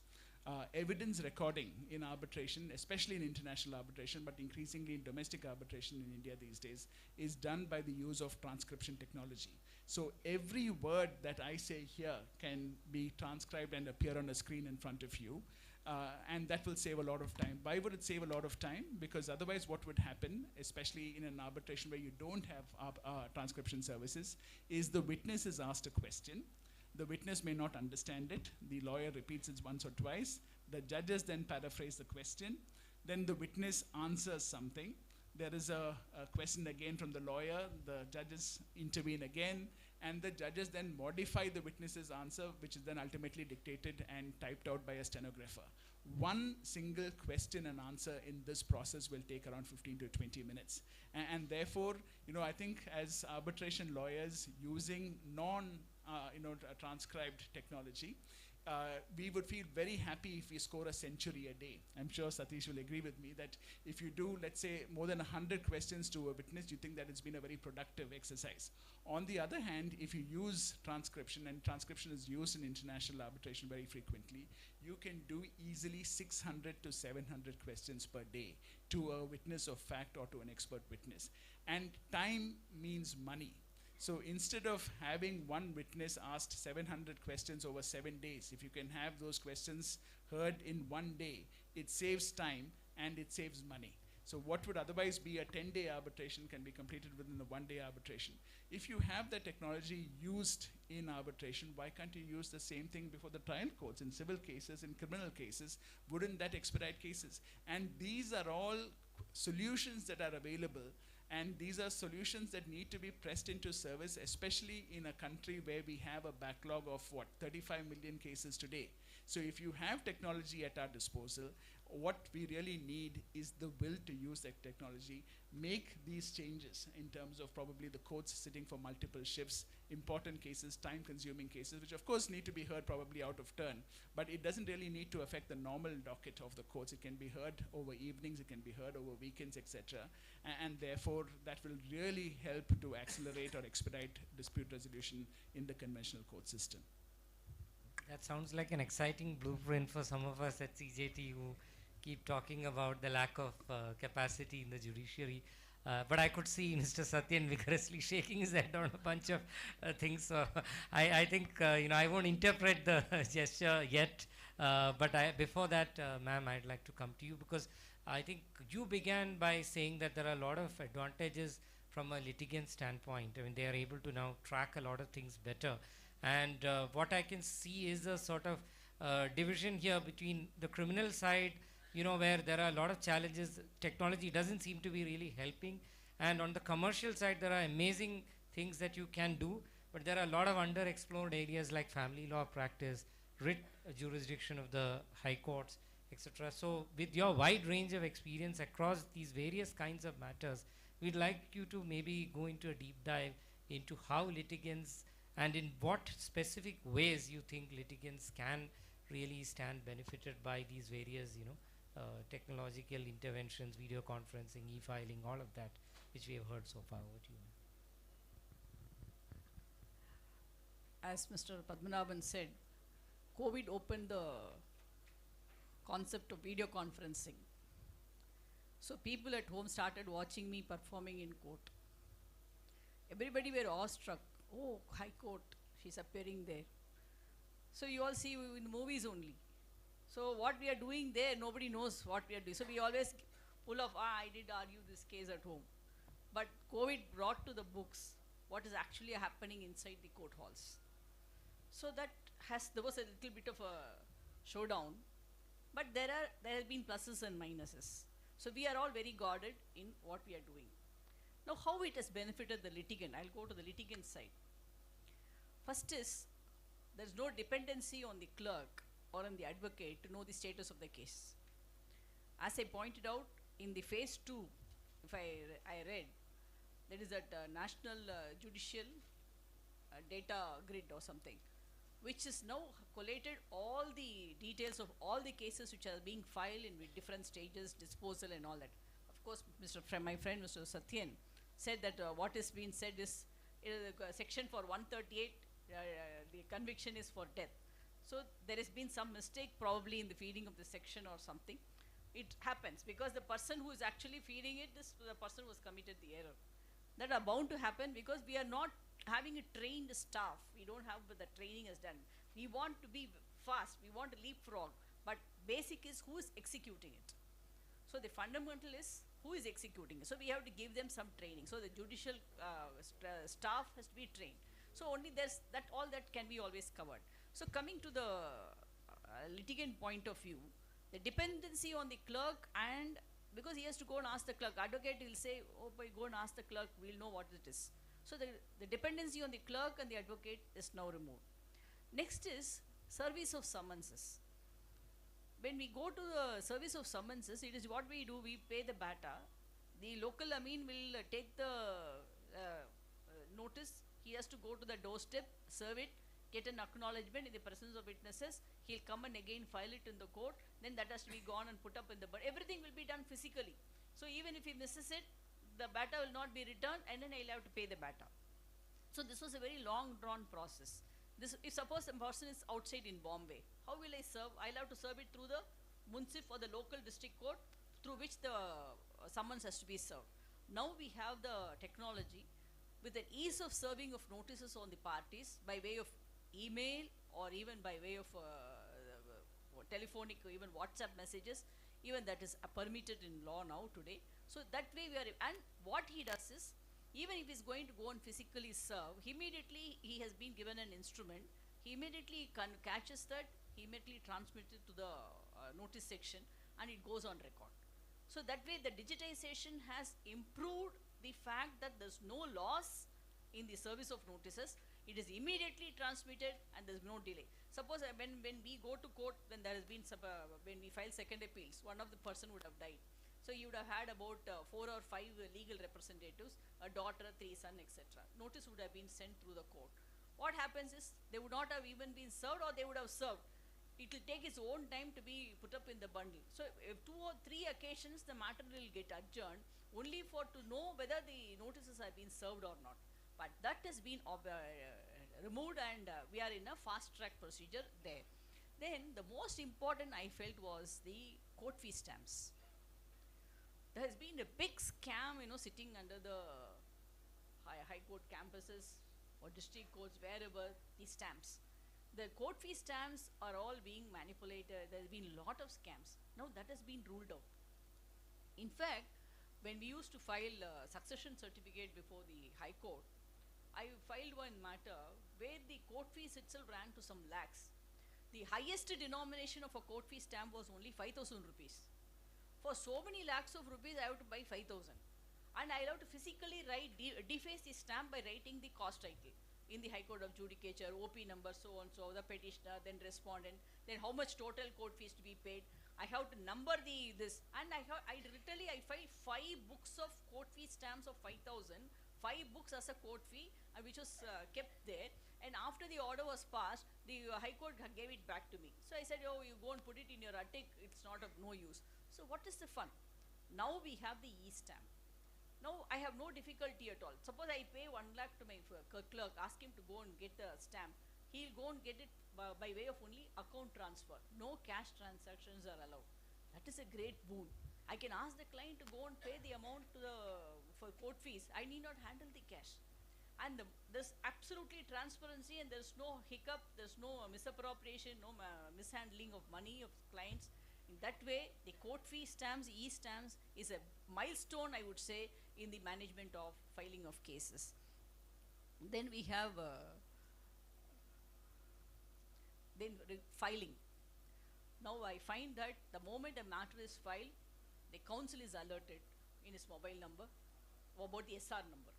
Evidence recording in arbitration, especially in international arbitration, but increasingly in domestic arbitration in India these days, is done by the use of transcription technology. So every word that I say here can be transcribed and appear on a screen in front of you. And that will save a lot of time. Why would it save a lot of time? Because otherwise what would happen, especially in an arbitration where you don't have transcription services, is the witness is asked a question. The witness may not understand it. The lawyer repeats it once or twice. The judges then paraphrase the question. Then the witness answers something. There is a question again from the lawyer. The judges intervene again. And the judges then modify the witness's answer, which is then ultimately dictated and typed out by a stenographer. One single question and answer in this process will take around 15 to 20 minutes. And therefore, I think as arbitration lawyers using transcribed technology, we would feel very happy if we score a century a day. I'm sure Satish will agree with me that if you do, let's say, more than 100 questions to a witness, you think that it's been a very productive exercise. On the other hand, if you use transcription, and transcription is used in international arbitration very frequently, you can do easily 600 to 700 questions per day to a witness of fact or to an expert witness. And time means money. So instead of having one witness asked 700 questions over 7 days, if you can have those questions heard in one day, it saves time and it saves money. So what would otherwise be a 10-day arbitration can be completed within a 1-day arbitration. If you have the technology used in arbitration, why can't you use the same thing before the trial courts in civil cases, in criminal cases? Wouldn't that expedite cases? And these are all solutions that are available. And these are solutions that need to be pressed into service, especially in a country where we have a backlog of 35 million cases today. So if you have technology at our disposal, what we really need is the will to use that technology, make these changes in terms of probably the courts sitting for multiple shifts, important cases, time-consuming cases, which of course need to be heard probably out of turn, but it doesn't really need to affect the normal docket of the courts. It can be heard over evenings, it can be heard over weekends, etc. And therefore, that will really help to accelerate or expedite dispute resolution in the conventional court system. That sounds like an exciting blueprint for some of us at CJT who keep talking about the lack of capacity in the judiciary. But I could see Mr. Sathyan vigorously shaking his head on a bunch of things. So I think, I won't interpret the gesture yet. But before that, ma'am, I'd like to come to you because I think you began by saying that there are a lot of advantages from a litigant standpoint. I mean, they are able to now track a lot of things better. And what I can see is a sort of division here between the criminal side, where there are a lot of challenges. Technology doesn't seem to be really helping. And on the commercial side, there are amazing things that you can do, but there are a lot of underexplored areas like family law practice, writ jurisdiction of the high courts, etc. So with your wide range of experience across these various kinds of matters, we'd like you to maybe go into a deep dive into how litigants and in what specific ways you think litigants can really stand benefited by these various, technological interventions, video conferencing, e-filing, all of that, which we have heard so far. Over to you. As Mr. Padmanabhan said, COVID opened the concept of video conferencing. So people at home started watching me performing in court. Everybody were awestruck. Oh, High Court, she's appearing there. So you all see in the movies only. So what we are doing there, nobody knows what we are doing. So we always pull off, I did argue this case at home. But COVID brought to the books what is actually happening inside the court halls. So there was a little bit of a showdown, but there have been pluses and minuses. So we are all very guarded in what we are doing. Now how it has benefited the litigant, I'll go to the litigant side. First is, there's no dependency on the clerk or on the advocate to know the status of the case. As I pointed out, in the phase 2, if I read, there is that national judicial data grid or something. which is now collated all the details of all the cases which are being filed in with different stages, disposal and all that. Of course, my friend Mr. Sathyan said that what is being said is section for 138, the conviction is for death. So there has been some mistake probably in the feeding of the section or something. It happens because the person who is actually feeding it, the person who has committed the error. That are bound to happen because we are not having a trained staff. We don't have the training is done. We want to be fast. We want to leapfrog. But basic is who is executing it. So the fundamental is who is executing it. So we have to give them some training. So the judicial staff has to be trained. So only there's that all that can be always covered. So coming to the litigant point of view, the dependency on the clerk, and because he has to go and ask the clerk, advocate will say, oh boy, go and ask the clerk, we'll know what it is. So the dependency on the clerk and the advocate is now removed. Next is service of summonses. When we go to the service of summonses, it is what we do, we pay the bata. The local Amin will take the notice, he has to go to the doorstep, serve it, get an acknowledgement in the presence of witnesses, he'll come and again file it in the court, then that has to be gone and put up in the, but everything will be done physically. So even if he misses it, the bata will not be returned and then he'll have to pay the bata. So this was a very long drawn process. This, if suppose the person is outside in Bombay, how will I serve? I'll have to serve it through the munsif or the local district court through which the summons has to be served. Now we have the technology with the ease of serving of notices on the parties by way of email or even by way of telephonic or even WhatsApp messages, even that is permitted in law now today. So that way we are, and what he does is, even if he's going to go and physically serve, immediately he has been given an instrument, he immediately catches that, he immediately transmits it to the notice section and it goes on record. So that way the digitization has improved the fact that there's no loss in the service of notices. It is immediately transmitted and there's no delay. Suppose when we go to court, when there has been when we file second appeals, one of the person would have died. So you would have had about 4 or 5 legal representatives, a daughter, 3 sons, etc. Notice would have been sent through the court. What happens is they would not have even been served, or they would have served. It will take its own time to be put up in the bundle. So if 2 or 3 occasions the matter will get adjourned only for to know whether the notices have been served or not. But that has been removed and we are in a fast track procedure there. Then the most important I felt was the court fee stamps. There has been a big scam, sitting under the high court campuses or district courts, wherever, these stamps. The court fee stamps are all being manipulated. There has been a lot of scams. Now that has been ruled out. In fact, when we used to file succession certificate before the High Court, I filed one matter where the court fees itself ran to some lakhs. The highest denomination of a court fee stamp was only 5,000 rupees. For so many lakhs of rupees, I have to buy 5,000. And I have to physically deface the stamp by writing the cost title in the High Court of Judicature, OP number, so and so, the petitioner, then respondent, then how much total court fees to be paid. I have to number this, and I filed 5 books of court fee stamps of 5,000, 5 books as a court fee, which was kept there. And after the order was passed, the High Court gave it back to me. So I said, oh, you go and put it in your attic, it's not of no use. So what is the fun? Now we have the e-stamp. Now I have no difficulty at all. Suppose I pay 1 lakh to my clerk, ask him to go and get the stamp. He'll go and get it by way of only account transfer. No cash transactions are allowed. That is a great boon. I can ask the client to go and pay the amount for court fees. I need not handle the cash. And there's absolutely transparency, and there's no hiccup, there's no misappropriation, no mishandling of money of clients. In that way, the court fee stamps, e-stamps, is a milestone, I would say, in the management of filing of cases. Then we have filing. Now I find that the moment a matter is filed, the counsel is alerted in his mobile number about the SR number.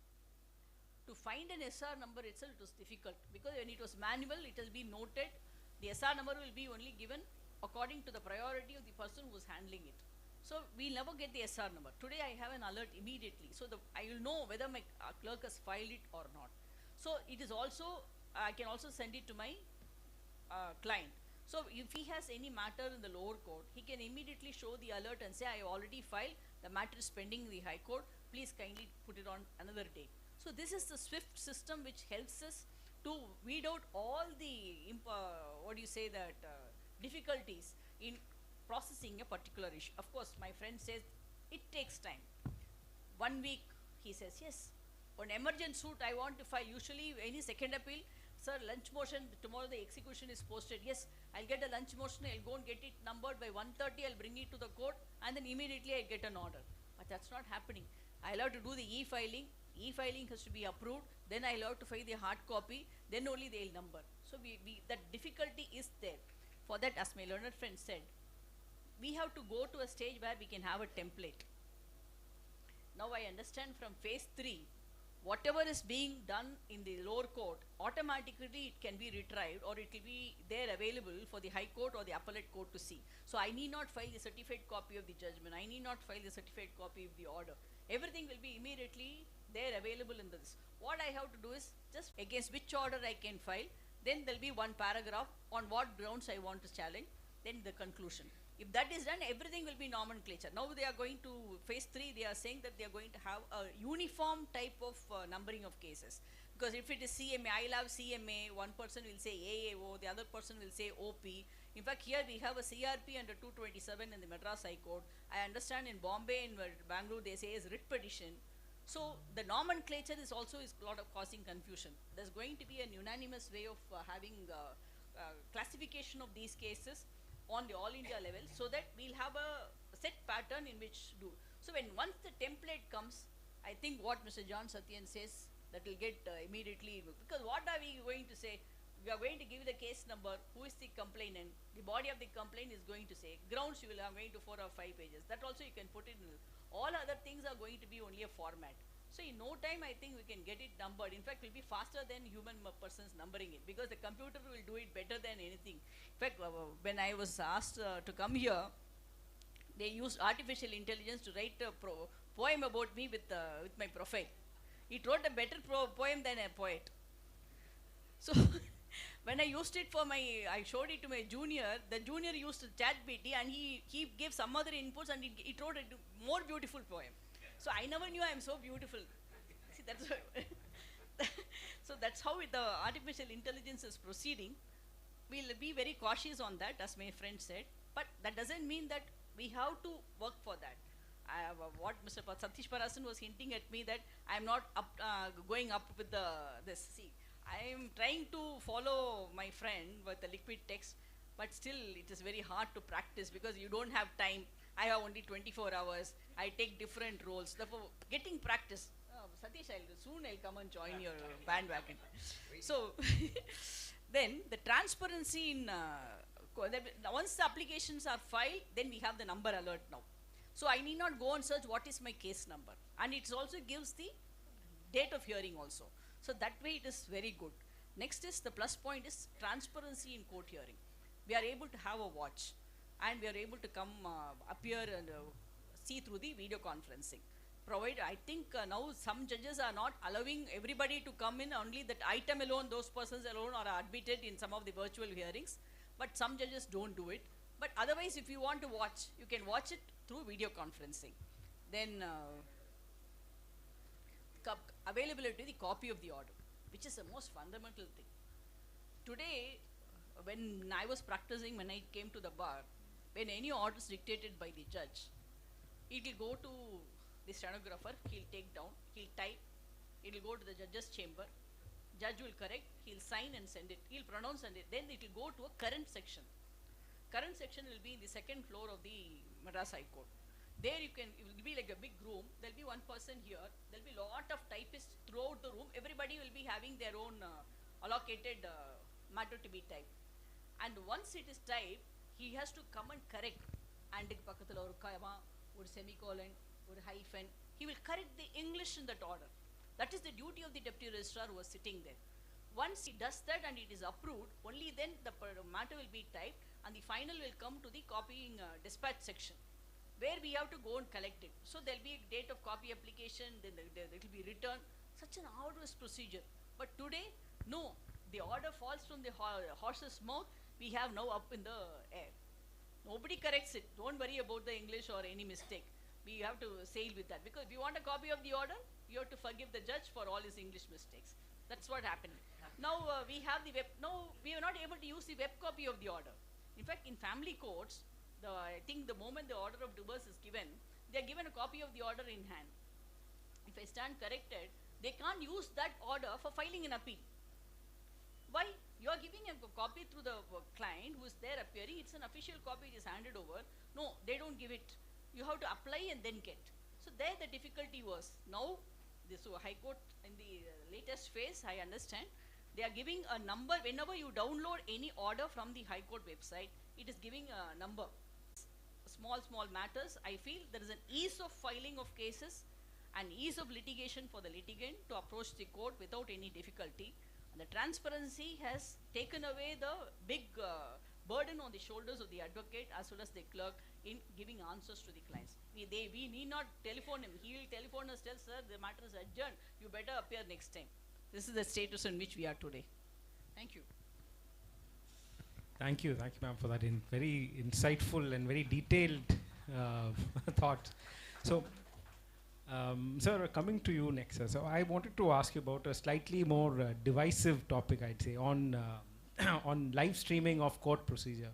To find an SR number itself, it was difficult, because when it was manual, it has been noted, the SR number will be only given according to the priority of the person who is handling it. So we'll never get the SR number. Today I have an alert immediately, so I will know whether my clerk has filed it or not. So it is also, I can also send it to my client. So if he has any matter in the lower court, he can immediately show the alert and say, I already filed, the matter is pending in the high court, please kindly put it on another day. So this is the swift system which helps us to weed out all the, difficulties in processing a particular issue. Of course, my friend says, it takes time. 1 week, he says, yes. On emergent suit, I want to file, usually any second appeal, sir, lunch motion, tomorrow the execution is posted. Yes, I'll get a lunch motion, I'll go and get it numbered by 1:30, I'll bring it to the court, and then immediately I'll get an order. But that's not happening. I'll have to do the e-filing. E-filing has to be approved, then I'll have to file the hard copy, then only they'll number. So that difficulty is there. For that, as my learned friend said, we have to go to a stage where we can have a template. Now I understand from phase 3, whatever is being done in the lower court, automatically it can be retrieved or it will be there available for the high court or the appellate court to see. So I need not file the certified copy of the judgment. I need not file the certified copy of the order. Everything will be immediately there available in this. What I have to do is just against which order I can file, then there will be one paragraph on what grounds I want to challenge, then the conclusion. If that is done, everything will be nomenclature. Now they are going to phase 3, they are saying that they are going to have a uniform type of numbering of cases. Because if it is CMA, I'll have CMA, one person will say AAO, the other person will say OP. In fact, here we have a CRP under 227 in the Madras High Court. I understand in Bombay and Bangalore they say is writ petition. So the nomenclature is also a lot of causing confusion. There's going to be an unanimous way of having classification of these cases on the all India level, so that we'll have a set pattern in which do. So when once the template comes, I think what Mr. John Sathyan says, that will get immediately, because what are we going to say? We are going to give the case number, who is the complainant, the body of the complaint is going to say, grounds you will have going to 4 or 5 pages. That also you can put in. All other things are going to be only a format. So in no time, I think we can get it numbered. In fact, it will be faster than human persons numbering it, because the computer will do it better than anything. In fact, when I was asked to come here, they used artificial intelligence to write a poem about me with my profile. It wrote a better poem than a poet. So when I used it for I showed it to my junior, the junior used ChatGPT and he gave some other inputs and it wrote a more beautiful poem. So I never knew I am so beautiful. See, that's so that's how the artificial intelligence is proceeding. We'll be very cautious on that, as my friend said. But that doesn't mean that we have to work for that. What Mr. Satish Parasaran was hinting at me, that I am not going up with this. See, I am trying to follow my friend with the liquid text, but still it is very hard to practice because you don't have time. I have only 24 hours. I take different roles. Therefore, getting practice. Satish, soon I'll come and join your bandwagon. So, then the transparency in, once the applications are filed, then we have the number alert now. So I need not go and search what is my case number. And it also gives the date of hearing also. So that way it is very good. Next is, the plus point is transparency in court hearing. We are able to have a watch. And we are able to come appear and see through the video conferencing. I think now some judges are not allowing everybody to come in, only that item alone, those persons alone are admitted in some of the virtual hearings. But some judges don't do it. But otherwise, if you want to watch, you can watch it through video conferencing. Then availability of the copy of the order, which is the most fundamental thing. Today, when I was practicing, when I came to the bar, when any order is dictated by the judge, it will go to the stenographer, he'll take down, he'll type, it will go to the judge's chamber, judge will correct, he'll sign and send it, he'll pronounce and then it will go to a current section. Current section will be in the second floor of the Madras High Court. There it will be like a big room, there'll be one person here, there'll be a lot of typists throughout the room, everybody will be having their own allocated matter to be typed. And once it is typed, he has to come and correct. And pakkathula oru comma, oru semicolon, oru hyphen. He will correct the English in that order. That is the duty of the deputy registrar who was sitting there. Once he does that and it is approved, only then the matter will be typed and the final will come to the copying dispatch section, where we have to go and collect it. So there will be a date of copy application, then it will be returned. Such an arduous procedure. But today, no. the order falls from the horse's mouth, we have now up in the air. Nobody corrects it. Don't worry about the English or any mistake. We have to sail with that, because if you want a copy of the order, you have to forgive the judge for all his English mistakes. That's what happened. Now we have the web. Now we are not able to use the web copy of the order. In fact, in family courts, I think the moment the order of divorce is given, they are given a copy of the order in hand. If I stand corrected, they can't use that order for filing an appeal. Why? You are giving a copy through the client who is there appearing. It's an official copy, it is handed over. No, they don't give it. You have to apply and then get. So there the difficulty was. Now, this High Court in the latest phase, I understand, they are giving a number. Whenever you download any order from the High Court website, it is giving a number. Small matters, I feel there is an ease of filing of cases and ease of litigation for the litigant to approach the court without any difficulty. And the transparency has taken away the big burden on the shoulders of the advocate as well as the clerk in giving answers to the clients. We need not telephone him. He will telephone us, tell, sir, the matter is adjourned. You better appear next time. This is the status in which we are today. Thank you. Thank you, ma'am, for that very insightful and very detailed thought. So, sir, coming to you next, sir. So I wanted to ask you about a slightly more divisive topic, I'd say, on on live streaming of court procedure,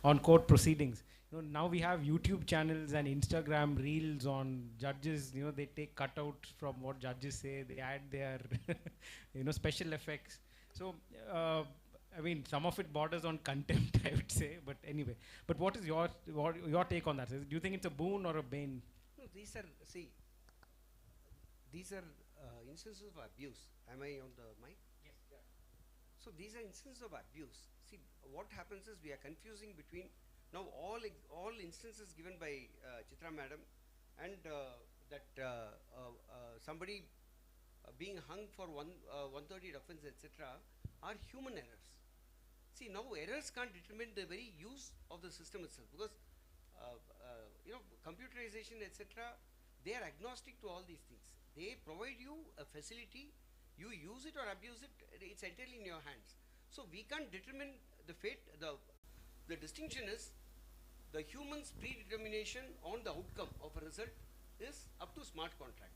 on court proceedings. You know, now we have YouTube channels and Instagram reels on judges. You know, they take cutouts from what judges say. They add their, special effects. So, I mean, some of it borders on contempt, I would say. But anyway, but what is your take on that? Do you think it's a boon or a bane? No, these are instances of abuse. Am I on the mic? Yes. Yeah. So these are instances of abuse. See, what happens is we are confusing between now all instances given by Chitra madam and somebody being hung for 130 offense, etc., are human errors. See, now errors can't determine the very use of the system itself, because computerization, etc., they are agnostic to all these things. They provide you a facility, you use it or abuse it, it's entirely in your hands. So we can't determine the fate. The distinction is the human's predetermination on the outcome of a result is up to smart contract.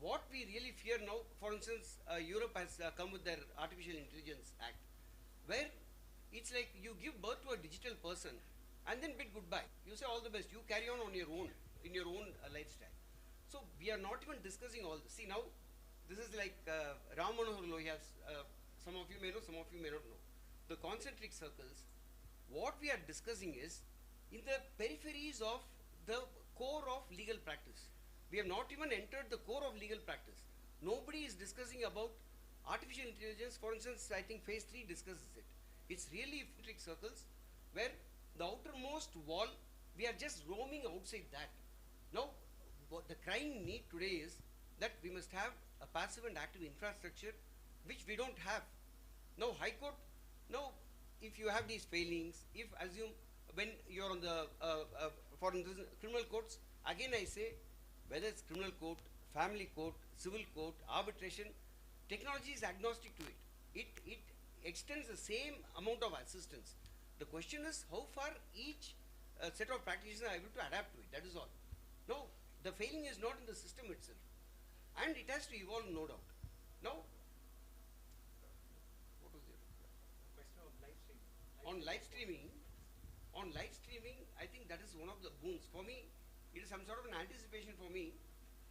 What we really fear now, for instance, Europe has come with their Artificial Intelligence Act, where it's like you give birth to a digital person and then bid goodbye. You say all the best, you carry on your own, in your own lifestyle. So we are not even discussing all this. See, now this is like Ram Manohar Lohia's, some of you may know, some of you may not know. The concentric circles, what we are discussing is in the peripheries of the core of legal practice. We have not even entered the core of legal practice. Nobody is discussing about artificial intelligence. For instance, I think phase 3 discusses it. It's really concentric circles where the outermost wall, we are just roaming outside that. Now, what the crying need today is that we must have a passive and active infrastructure, which we don't have. Now, High Court, now, if you have these failings, if assume when you're on the, for instance, criminal courts, again I say, whether it's criminal court, family court, civil court, arbitration, technology is agnostic to it. It extends the same amount of assistance. The question is how far each set of practitioners are able to adapt to it. That is all. No, the failing is not in the system itself. And it has to evolve, no doubt. Now, what was the question of live streaming? On live streaming, I think that is one of the boons. For me, it is some sort of an anticipation for me.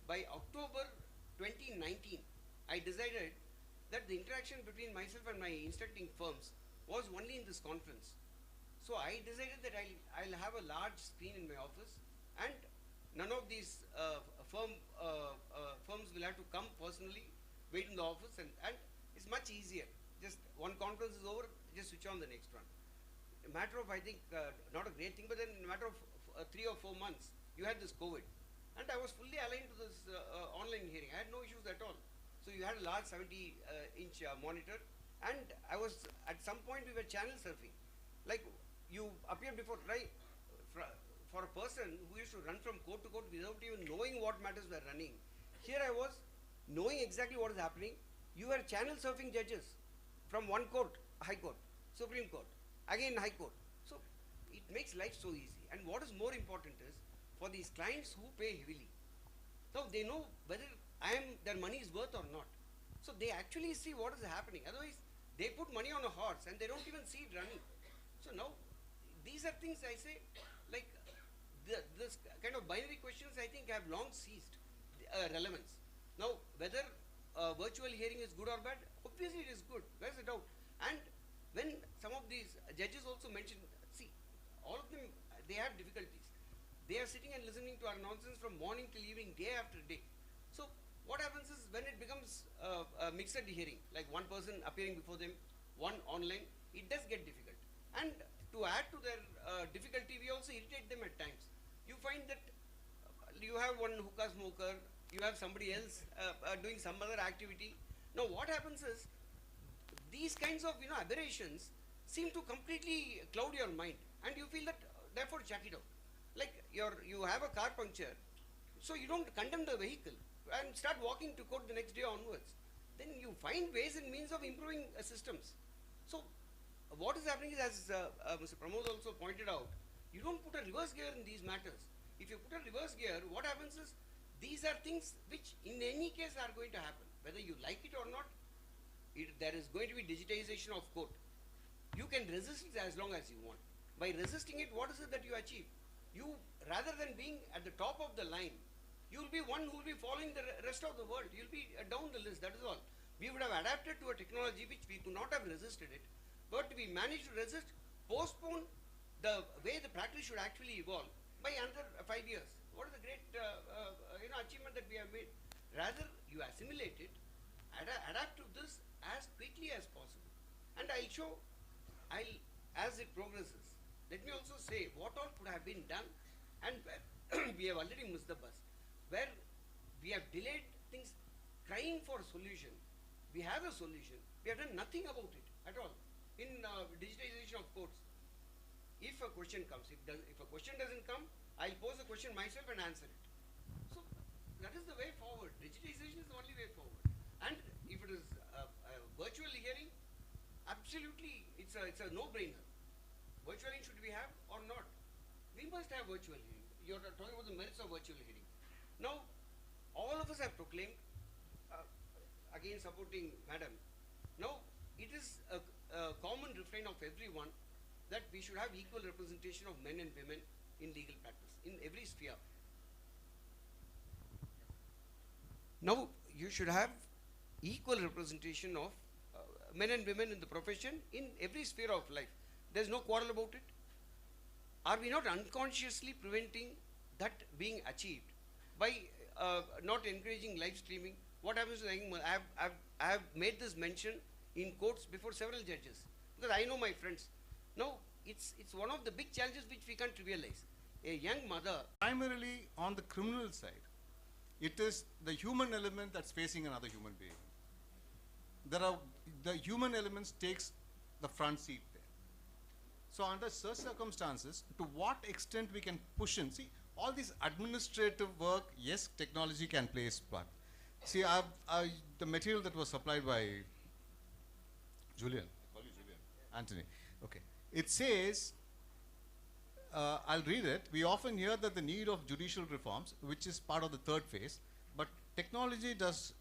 By October 2019, I decided that the interaction between myself and my instructing firms was only in this conference. So I decided that I'll have a large screen in my office, and none of these firms will have to come personally, wait in the office, and it's much easier. Just one conference is over, just switch on the next one. A matter of, I think, not a great thing, but then in a matter of 3 or 4 months, you had this COVID. And I was fully aligned to this online hearing. I had no issues at all. So you had a large 70-inch monitor, and I was, at some point we were channel surfing. Like, you appear before, right? For a person who used to run from court to court without even knowing what matters were running, here I was knowing exactly what is happening. You were channel surfing judges. from one court, High Court, Supreme Court, again High Court. So it makes life so easy. And what is more important is, for these clients who pay heavily, now they know whether their money is worth or not. So they actually see what is happening. Otherwise, they put money on a horse and they don't even see it running. So now, these are things I say, like this kind of binary questions I think have long ceased relevance. Now, whether virtual hearing is good or bad, obviously it is good. Where's the doubt? And when some of these judges also mentioned, see, all of them, they have difficulties. They are sitting and listening to our nonsense from morning till evening, day after day. So what happens is, when it becomes a mixed hearing, like one person appearing before them, one online, it does get difficult. And to add to their difficulty, we also irritate them at times. You find that you have one hookah smoker, you have somebody else doing some other activity. Now what happens is, these kinds of aberrations seem to completely cloud your mind, and you feel that therefore check it out. Like you have a car puncture, so you don't condemn the vehicle and start walking to court the next day onwards. Then you find ways and means of improving systems. So what is happening is, as Mr. Pramod also pointed out, you don't put a reverse gear in these matters. If you put a reverse gear, what happens is, these are things which in any case are going to happen. Whether you like it or not, there is going to be digitization of court. You can resist it as long as you want. By resisting it, what is it that you achieve? You, rather than being at the top of the line, you will be one who will be following the rest of the world. You will be down the list, that is all. We would have adapted to a technology which we could not have resisted it, but we managed to resist, postpone the way the practice should actually evolve by another 5 years. What is the great achievement that we have made? Rather, you assimilate it, adapt to this as quickly as possible. And I'll show, as it progresses, let me also say what all could have been done, and where we have already missed the bus, where we have delayed things, crying for a solution. We have a solution, we have done nothing about it at all. In digitization of courts, if a question comes, if a question doesn't come, I'll pose a question myself and answer it. So that is the way forward. Digitization is the only way forward. And if it is a virtual hearing, absolutely it's a no-brainer. Virtual hearing should we have or not? We must have virtual hearing. You're talking about the merits of virtual hearing. Now, all of us have proclaimed, again supporting Madam, now it is a common refrain of everyone that we should have equal representation of men and women in legal practice, in every sphere. Now, you should have equal representation of men and women in the profession in every sphere of life. There's no quarrel about it. Are we not unconsciously preventing that being achieved by not encouraging live streaming? What happens to the young? I have made this mention in courts before several judges, because I know my friends. Now, it's one of the big challenges which we can't trivialize. A young mother. Primarily on the criminal side, it is the human element that's facing another human being. The human elements takes the front seat there. So under such circumstances, to what extent we can push in, see, all this administrative work, yes, technology can play its part. See, the material that was supplied by Julian, I call you Julian, Antony, okay. It says, I'll read it. We often hear that the need of judicial reforms, which is part of the third phase, but technology does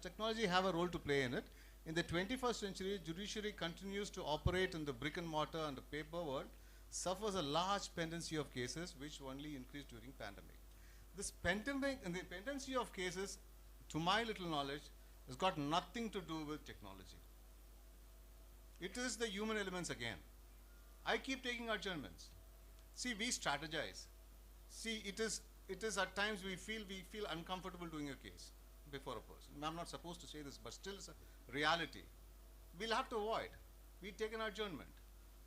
technology have a role to play in it? In the 21st century, judiciary continues to operate in the brick and mortar and the paper world, suffers a large pendency of cases, which only increased during pandemic. This pandemic and the pendency of cases, to my little knowledge, has got nothing to do with technology. It is the human elements again. I keep taking adjournments. See, we strategize. See, it is at times we feel uncomfortable doing a case before a person. I'm not supposed to say this, but still it's a reality. We'll have to avoid. We take an adjournment.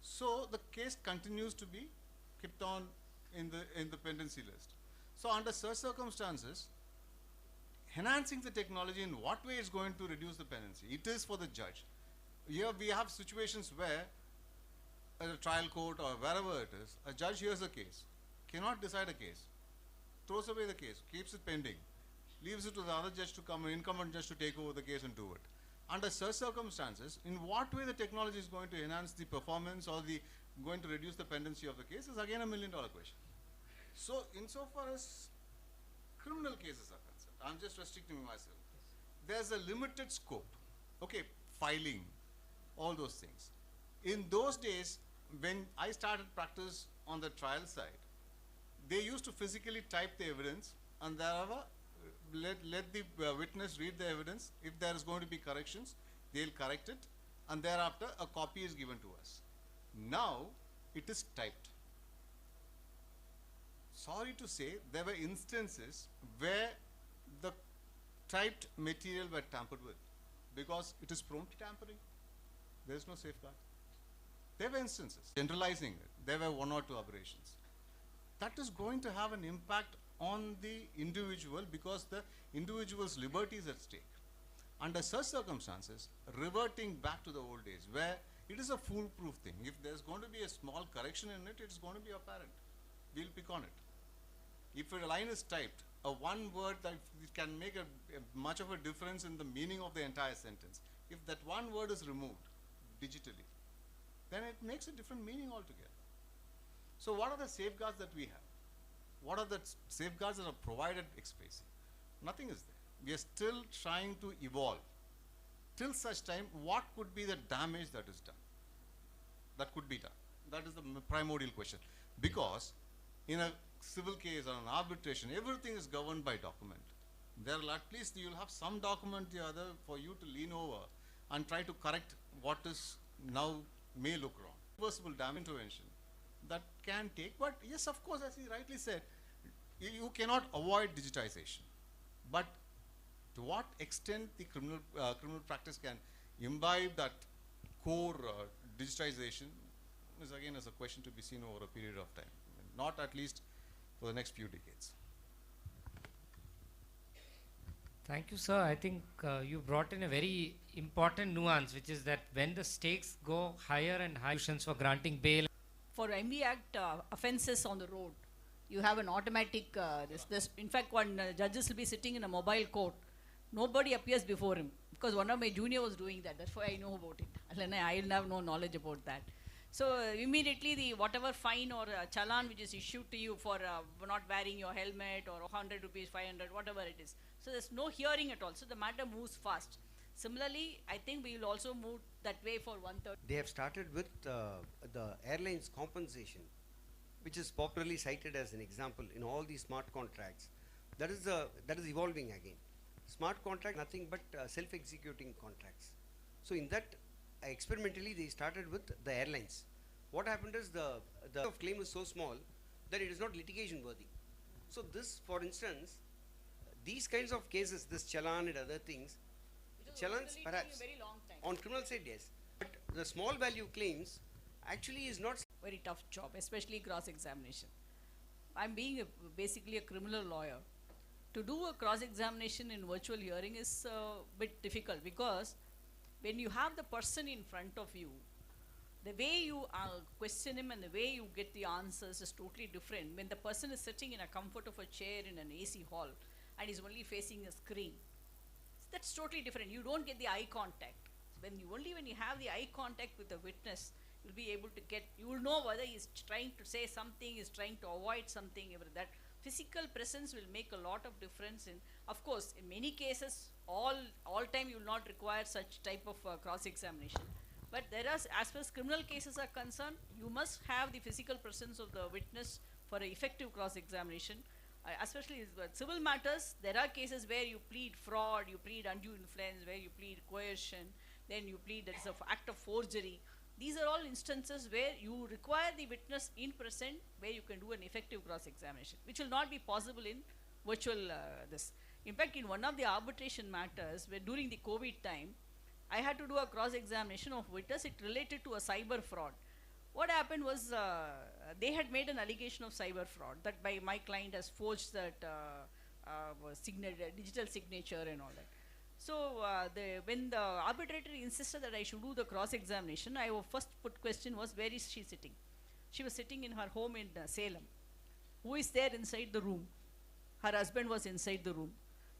So the case continues to be kept on in the pendency list. So under such circumstances, enhancing the technology in what way is going to reduce the pendency? It is for the judge. Here we have situations where at a trial court or wherever it is, a judge hears a case, cannot decide a case, throws away the case, keeps it pending, leaves it to the other judge to come, an incumbent judge to take over the case and do it. under such circumstances, in what way the technology is going to enhance the performance or going to reduce the pendency of the case is again a $1 million question. So insofar as criminal cases are concerned, I'm just restricting myself. There's a limited scope. Okay, filing, all those things. In those days, when I started practice on the trial side, they used to physically type the evidence and thereafter let the witness read the evidence. If there is going to be corrections, they'll correct it, and thereafter a copy is given to us. Now it is typed. Sorry to say, there were instances where the typed material were tampered with because it is prone to tampering. There is no safeguard. There were instances. Generalizing it, there were 1 or 2 aberrations. That is going to have an impact on the individual because the individual's liberty is at stake. Under such circumstances, reverting back to the old days where it is a foolproof thing. If there's going to be a small correction in it, it's going to be apparent. We'll pick on it. If a line is typed, a one word that can make a much of a difference in the meaning of the entire sentence. If that one word is removed digitally, then it makes a different meaning altogether. So what are the safeguards that we have? What are the safeguards that are provided ex-specie? Nothing is there. We are still trying to evolve. Till such time, what could be the damage that is done? That could be done. That is the primordial question. Because in a civil case or an arbitration, everything is governed by document. There will at least you'll have some document or the other for you to lean over and try to correct what is now may look wrong. Reversible damage intervention that can take, but yes, of course, as he rightly said, you cannot avoid digitization. But to what extent the criminal practice can imbibe that core digitization is again as a question to be seen over a period of time, not at least for the next few decades. Thank you, sir. I think you brought in a very important nuance, which is that when the stakes go higher and higher, for granting bail. For MB Act offences on the road, you have an automatic, in fact, when judges will be sitting in a mobile court, nobody appears before him, because one of my junior was doing that. That's why I know about it. I will have no knowledge about that. So immediately the whatever fine or challan which is issued to you for not wearing your helmet or 100 rupees, 500, whatever it is. So there's no hearing at all. So the matter moves fast. Similarly, I think we will also move that way for 1/3. They have started with the airlines compensation, which is popularly cited as an example in all these smart contracts. That is evolving again. Smart contract, nothing but self-executing contracts. So in that, experimentally they started with the airlines. What happened is the claim is so small that it is not litigation worthy. So this, for instance, these kinds of cases, this challan and other things, challans perhaps very long time. on criminal side, yes, but the small value claims actually is not. Very tough job, especially cross-examination. I'm being basically a criminal lawyer. To do a cross-examination in virtual hearing is a bit difficult, because when you have the person in front of you, the way you question him and the way you get the answers is totally different. When the person is sitting in a comfort of a chair in an AC hall and is only facing a screen, that's totally different. You don't get the eye contact. When you have the eye contact with the witness, you'll be able to you will know whether he's trying to say something, he's trying to avoid something. That physical presence will make a lot of difference. Of course, in many cases, all time you will not require such type of cross-examination. But there are, as far as criminal cases are concerned, you must have the physical presence of the witness for an effective cross-examination. Especially in civil matters, there are cases where you plead fraud, you plead undue influence, where you plead coercion, then you plead there is an act of forgery. These are all instances where you require the witness in present, where you can do an effective cross-examination, which will not be possible in virtual this. In fact, in one of the arbitration matters, where during the COVID time, I had to do a cross-examination of witness. It related to a cyber fraud. What happened was they had made an allegation of cyber fraud that my client has forged that digital signature and all that. So when the arbitrator insisted that I should do the cross-examination, first put question was, where is she sitting? She was sitting in her home in Salem. Who is there inside the room? Her husband was inside the room.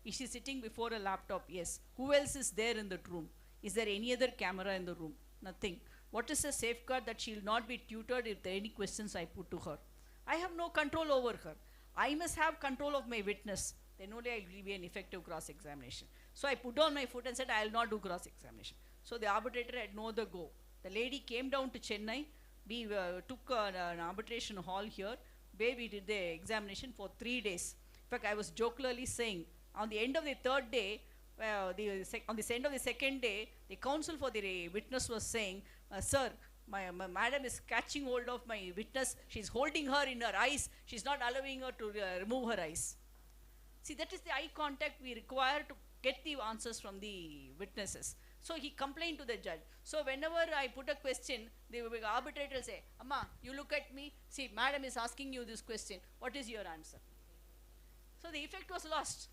Is she sitting before a laptop? Yes. Who else is there in that room? Is there any other camera in the room? Nothing. What is a safeguard that she will not be tutored if there are any questions I put to her? I have no control over her. I must have control of my witness. Then only I will be an effective cross-examination. So I put down my foot and said, I will not do cross-examination. So the arbitrator had no other go. The lady came down to Chennai. We took an arbitration hall here, where we did the examination for 3 days. In fact, I was jocularly saying, on the end of the third day, on the end of the second day, the counsel for the witness was saying, sir, my madam is catching hold of my witness. She's holding her in her eyes. She's not allowing her to remove her eyes. See, that is the eye contact we require to get the answers from the witnesses. So he complained to the judge. So whenever I put a question, the arbitrator will say, Amma, you look at me. See, madam is asking you this question. What is your answer? So the effect was lost.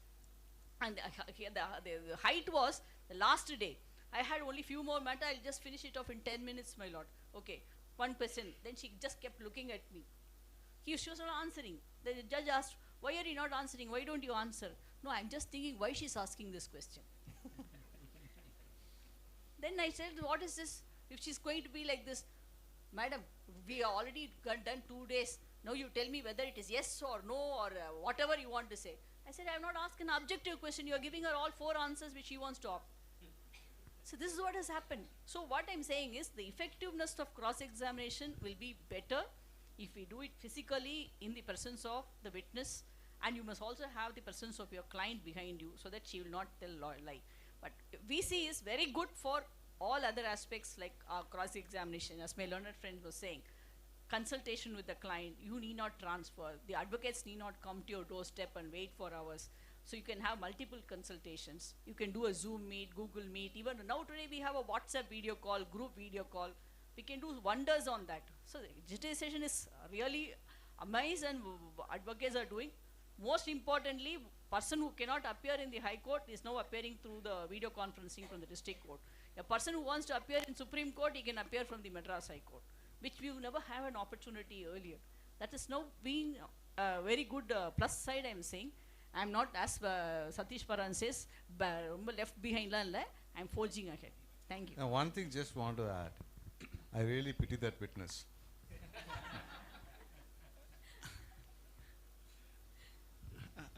And the height was the last day. I had only few more matter. I'll just finish it off in 10 minutes, my lord. Okay, one question. Then she just kept looking at me. She was not answering. The judge asked, why are you not answering? Why don't you answer? No, I'm just thinking why she's asking this question. Then I said, what is this? If she's going to be like this, madam, we have already done 2 days. Now you tell me whether it is yes or no or whatever you want to say. I said, I have not asked an objective question. You are giving her all 4 answers which she wants to opt. So this is what has happened. So what I'm saying is the effectiveness of cross-examination will be better if we do it physically in the presence of the witness, and you must also have the presence of your client behind you so that she will not tell lie. But VC is very good for all other aspects like cross-examination, as my learned friend was saying. Consultation with the client, you need not transfer. The advocates need not come to your doorstep and wait for hours. So you can have multiple consultations. You can do a Zoom meet, Google Meet. Even now today we have a WhatsApp video call, group video call. We can do wonders on that. So the digitization is really amazing and advocates are doing. Most importantly, person who cannot appear in the High Court is now appearing through the video conferencing from the District Court. A person who wants to appear in Supreme Court, he can appear from the Madras High Court, which we never have an opportunity earlier. That is now being a very good plus side, I am saying. I am not, as Satish Parasaran says, left behind. I am forging ahead. Thank you. Now, one thing just want to add. I really pity that witness.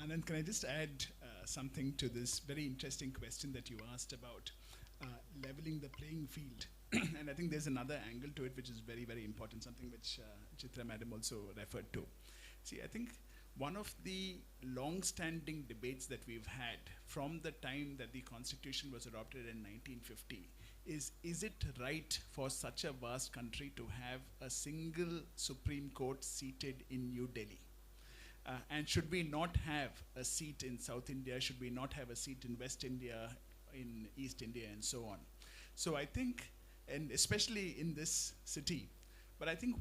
Ananth, can I just add something to this very interesting question that you asked about leveling the playing field? And I think there's another angle to it which is very, very important, something which Chitra Madam also referred to. See, I think one of the long-standing debates that we've had from the time that the Constitution was adopted in 1950 is it right for such a vast country to have a single Supreme Court seated in New Delhi? And should we not have a seat in South India? Should we not have a seat in West India, in East India, and so on? So I think, and especially in this city, but I think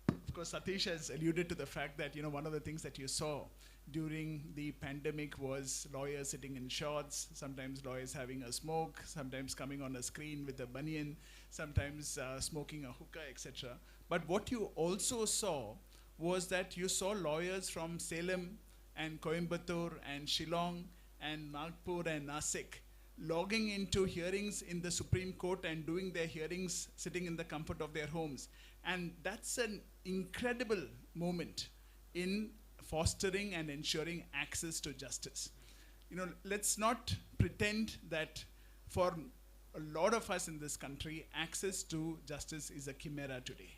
of course, Satish has alluded to the fact that, one of the things that you saw during the pandemic was lawyers sitting in shorts, sometimes lawyers having a smoke, sometimes coming on a screen with a banyan, sometimes smoking a hookah, etc. But what you also saw was that you saw lawyers from Salem and Coimbatore and Shillong and Nagpur and Nasik logging into hearings in the Supreme Court and doing their hearings sitting in the comfort of their homes. And that's an incredible moment in fostering and ensuring access to justice. Let's not pretend that for a lot of us in this country, access to justice is a chimera today.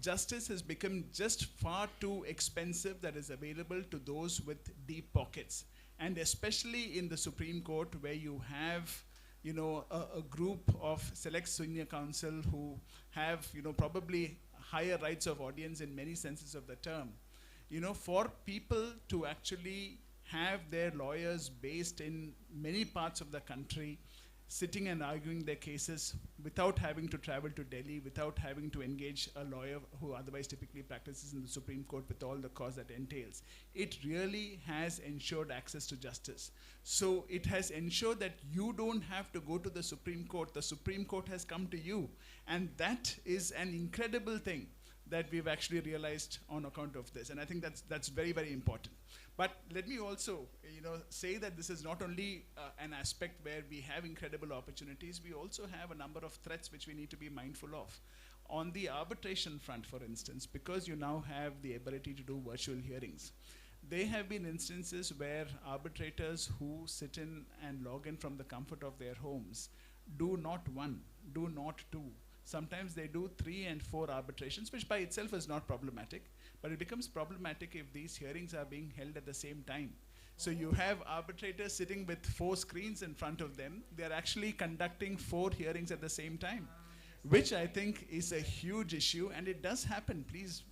Justice has become just far too expensive that is available to those with deep pockets. And especially in the Supreme Court, where you have a group of select senior counsel who have probably higher rights of audience in many senses of the term. For people to actually have their lawyers based in many parts of the country, sitting and arguing their cases without having to travel to Delhi, without having to engage a lawyer who otherwise typically practices in the Supreme Court with all the cost that entails. It really has ensured access to justice. So it has ensured that you don't have to go to the Supreme Court. The Supreme Court has come to you. And that is an incredible thing that we've actually realized on account of this. And I think that's very, very important. But let me also, say that this is not only an aspect where we have incredible opportunities, we also have a number of threats which we need to be mindful of. On the arbitration front, for instance, because you now have the ability to do virtual hearings, there have been instances where arbitrators who sit in and log in from the comfort of their homes do not one, do not two. Sometimes they do 3 and 4 arbitrations, which by itself is not problematic, but it becomes problematic if these hearings are being held at the same time. So you have arbitrators sitting with 4 screens in front of them. They are actually conducting 4 hearings at the same time, which I think is a huge issue, and it does happen. Please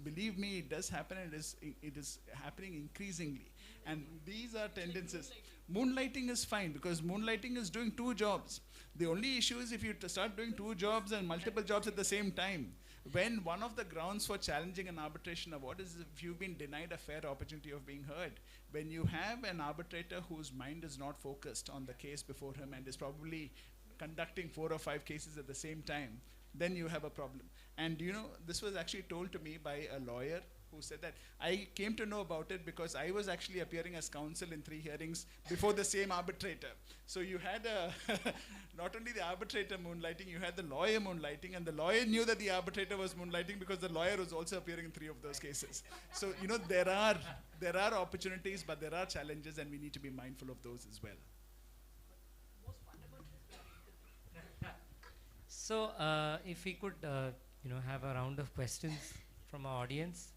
believe me, it does happen, and it is happening increasingly. And these are tendencies. Moonlighting is fine, because moonlighting is doing 2 jobs. The only issue is if you start doing 2 jobs and multiple jobs at the same time. When one of the grounds for challenging an arbitration award is if you've been denied a fair opportunity of being heard. When you have an arbitrator whose mind is not focused on the case before him and is probably conducting 4 or 5 cases at the same time, then you have a problem. And this was actually told to me by a lawyer who said that I came to know about it because I was actually appearing as counsel in 3 hearings before the same arbitrator. So you had not only the arbitrator moonlighting, you had the lawyer moonlighting, and the lawyer knew that the arbitrator was moonlighting because the lawyer was also appearing in 3 of those cases. So there are opportunities, but there are challenges, and we need to be mindful of those as well. So if we could have a round of questions from our audience.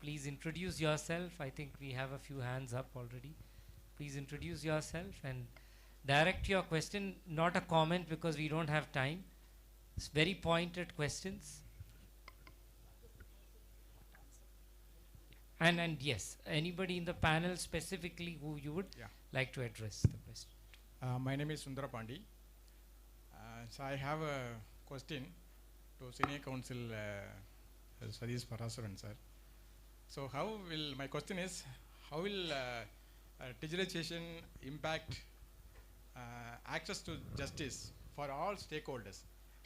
Please introduce yourself. I think we have a few hands up already. Please introduce yourself and direct your question, not a comment because we don't have time. It's very pointed questions. And yes, anybody in the panel specifically who you would like to address the question. My name is Sundara Pandi. So I have a question to Senior Counsel Satish Parasaran, sir. So my question is, how will digitalization impact access to justice for all stakeholders,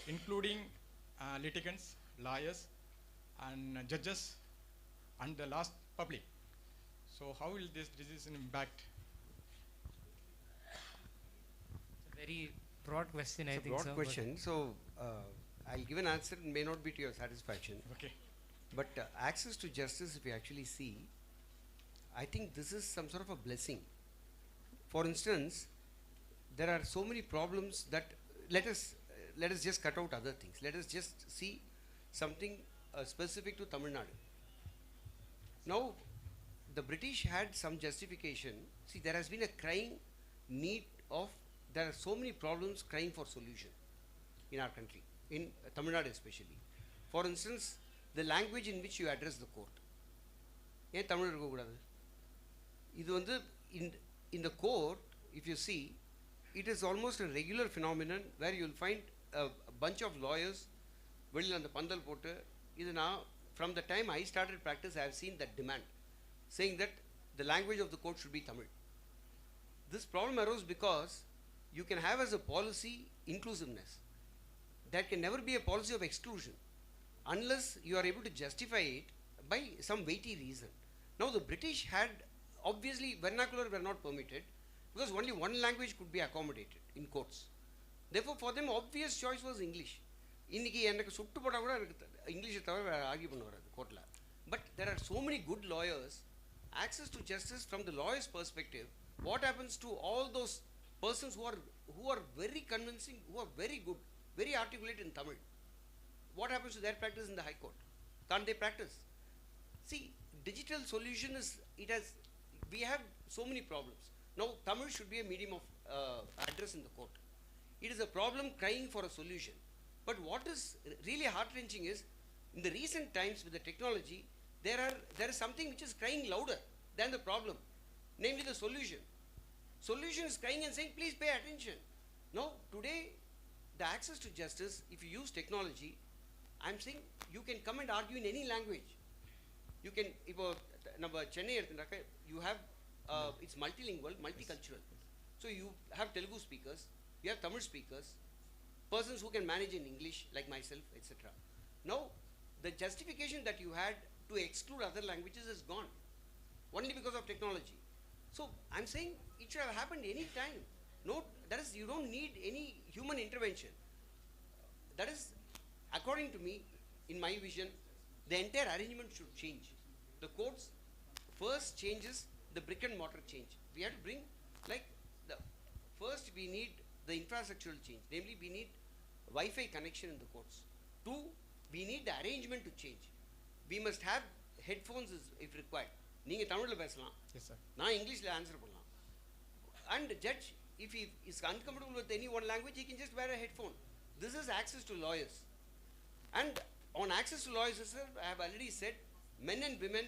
including litigants, lawyers, and judges, and the last public? So how will this decision impact? It's a very broad question, I think. It's a broad question. So I'll give an answer. It may not be to your satisfaction. Okay. But access to justice, if you actually see, I think this is some sort of a blessing. For instance, there are so many problems that let us just cut out other things. Let us just see something specific to Tamil Nadu. Now, the British had some justification. See, there has been a crying need of, there are so many problems crying for solution in our country, in Tamil Nadu especially. For instance, the language in which you address the court. ஏன் தமிழ் இருக்கக்கூடாது? இது வந்து in the court, if you see, it is almost a regular phenomenon where you will find a bunch of lawyers வெளியில் அந்த பந்தல் போட்டு இது நான் from the time I started practice I have seen that demand saying that the language of the court should be Tamil. This problem arose because you can have as a policy inclusiveness. There can never be a policy of exclusion unless you are able to justify it by some weighty reason. Now the British had, obviously vernacular were not permitted because only one language could be accommodated in courts. Therefore for them obvious choice was English. இன்னைக்கு எனக்கு சுட்டு போட்டால் கூட எனக்கு இங்கிலீஷை தவிர argue பண்ண வராது கோர்ட்டில். But there are so many good lawyers, access to justice from the lawyer's perspective, what happens to all those persons who are very convincing, who are very good, very articulate in Tamil? What happens to their practice in the High Court? Can't they practice? See, digital solution is, we have so many problems. Now, Tamil should be a medium of address in the court. It is a problem crying for a solution. But what is really heart-wrenching is, in the recent times with the technology, there is something which is crying louder than the problem, namely the solution. Solution is crying and saying, please pay attention. Now, today, the access to justice, if you use technology, I'm saying you can come and argue in any language. You can, if Chennai, you have, it's multilingual, multicultural. So you have Telugu speakers, you have Tamil speakers, persons who can manage in English like myself, etc. Now, the justification that you had to exclude other languages is gone. only because of technology. So I'm saying it should have happened any time. No, that is, you don't need any human intervention. That is, according to me, in my vision, the entire arrangement should change. The courts first changes the brick and mortar change. We have to bring, like, the first we need the infrastructural change. Namely, we need Wi-Fi connection in the courts. Two, we need the arrangement to change. We must have headphones if required. நீங்க தமிழ்ல பேசலாம். Yes, sir. நான் இங்கிலீஷ்ல answer பண்ணலாம். And judge, if he is uncomfortable with any one language, he can just wear a headphone. This is access to lawyers. And on access to lawyers, sir, I have already said, men and women,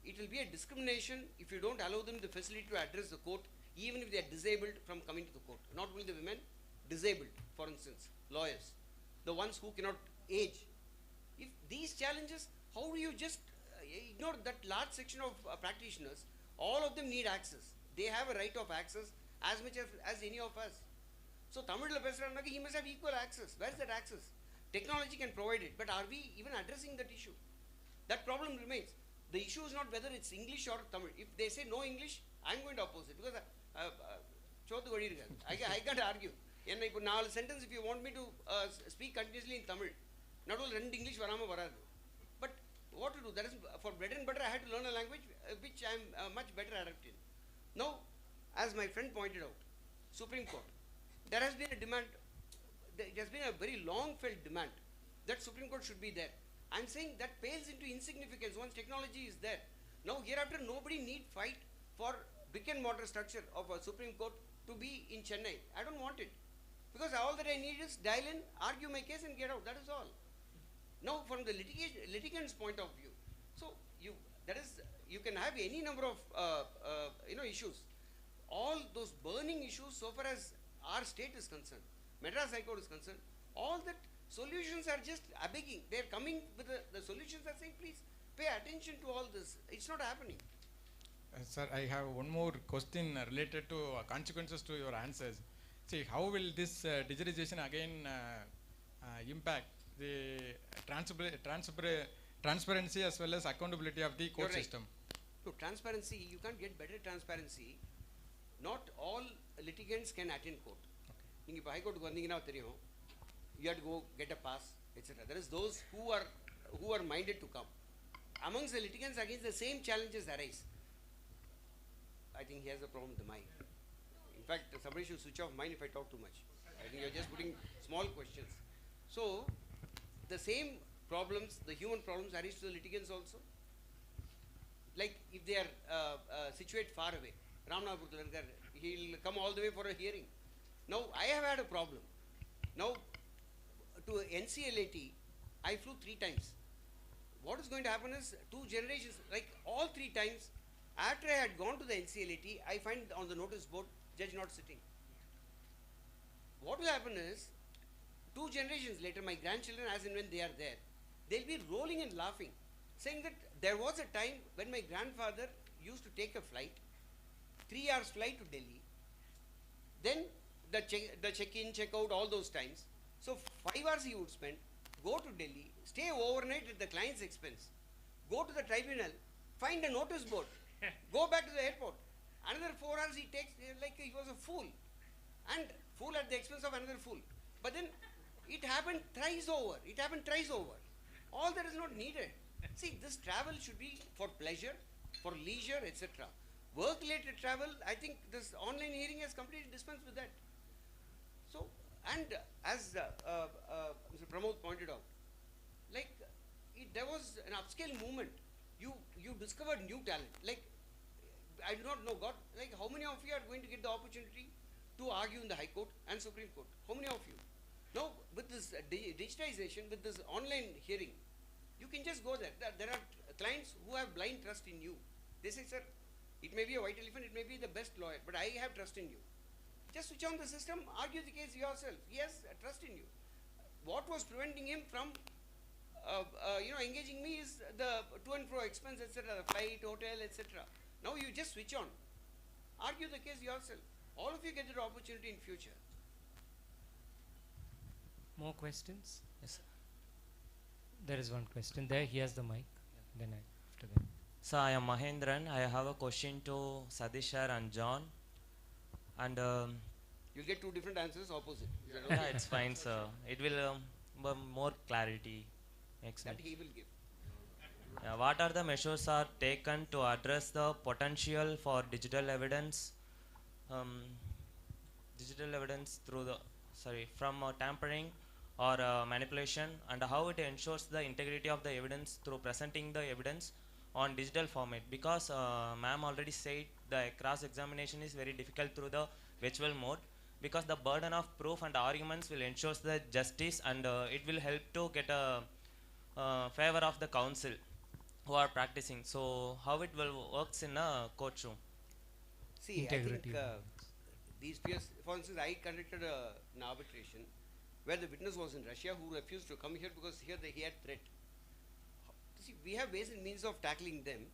it will be a discrimination if you don't allow them the facility to address the court, even if they are disabled from coming to the court. Not only the women, disabled, for instance, lawyers, the ones who cannot age. If these challenges, how do you just ignore that large section of practitioners? All of them need access. They have a right of access as much as any of us. So Tamil Pesarana, he must have equal access. Where is that access? Technology can provide it, but are we even addressing that issue? That problem remains. The issue is not whether it's English or Tamil. If they say no English, I'm going to oppose it, because I can't argue. And if now sentence, if you want me to speak continuously in Tamil, not only English varama varadu. But what to do? That is, for bread and butter, I had to learn a language which I am much better adapted. Now, as my friend pointed out, Supreme Court, there has been a demand, it has been a very long felt demand that Supreme Court should be there. I'm saying that pales into insignificance once technology is there. Now hereafter nobody need fight for brick and mortar structure of a Supreme Court to be in Chennai. I don't want it, because all that I need is dial in, argue my case and get out. That is all. Now from the litigant's point of view, so you can have any number of issues. All those burning issues, so far as our state is concerned, Madras High Court is concerned, all that solutions are just begging. They are coming with the solutions are saying, please pay attention to all this. It's not happening. Sir, I have one more question related to consequences to your answers. See, how will this digitization again impact the transparency as well as accountability of the court system? To transparency, you can't get better transparency. Not all litigants can attend court. You High Court you have to go get a pass, etc. There is those who are minded to come. Amongst the litigants, against the same challenges arise. I think he has a problem with the mic. In fact, somebody should switch off mine if I talk too much. I think you're just putting small questions. So, the same problems, the human problems, arise to the litigants also. Like if they are situated far away, Ramanapur, he'll come all the way for a hearing. Now, I have had a problem. Now, to NCLAT, I flew 3 times. What is going to happen is 2 generations, like all 3 times, after I had gone to the NCLAT, I find on the notice board, judge not sitting. What will happen is, 2 generations later, my grandchildren, as and when they are there, they'll be rolling and laughing, saying that there was a time when my grandfather used to take a flight, 3 hours flight to Delhi, then the check-in, check-out, all those times. So 5 hours he would spend, go to Delhi, stay overnight at the client's expense, go to the tribunal, find a notice board, go back to the airport. Another 4 hours he takes, like he was a fool. And fool at the expense of another fool. But then it happened thrice over. It happened thrice over. All that is not needed. See, this travel should be for pleasure, for leisure, etc. Work-related travel, I think this online hearing has completely dispensed with that. So, and as Mr. Pramod pointed out, like there was an upscale movement. You discovered new talent. Like I do not know, God, like how many of you are going to get the opportunity to argue in the High Court and Supreme Court? How many of you? Now, with this digitization, with this online hearing, you can just go there. There are clients who have blind trust in you. They say, sir, it may be a white elephant, it may be the best lawyer, but I have trust in you. Just switch on the system, argue the case yourself. He has trust in you. What was preventing him from engaging me is the to and fro expense, etc., the flight, hotel, etc. Now you just switch on. Argue the case yourself. All of you get the opportunity in future. More questions? Yes, sir. There is one question there. He has the mic. Then after that. So I am Mahendran. I have a question to Satish sir and John. And You'll get two different answers opposite. Is that yeah, okay? it's fine, sir. It will more clarity. That Excellent. he will give. What are the measures are taken to address the potential for um, digital evidence through the from tampering or manipulation, and how it ensures the integrity of the evidence through presenting the evidence on digital format? Because ma'am already said the cross examination is very difficult through the virtual mode, because the burden of proof and arguments will ensure the justice, and it will help to get a favor of the counsel who are practicing. So how it will works in a courtroom? See, Integrity. I think these fears, for instance, I conducted an arbitration where the witness was in Russia who refused to come here because here he had threat. See, we have ways and means of tackling them.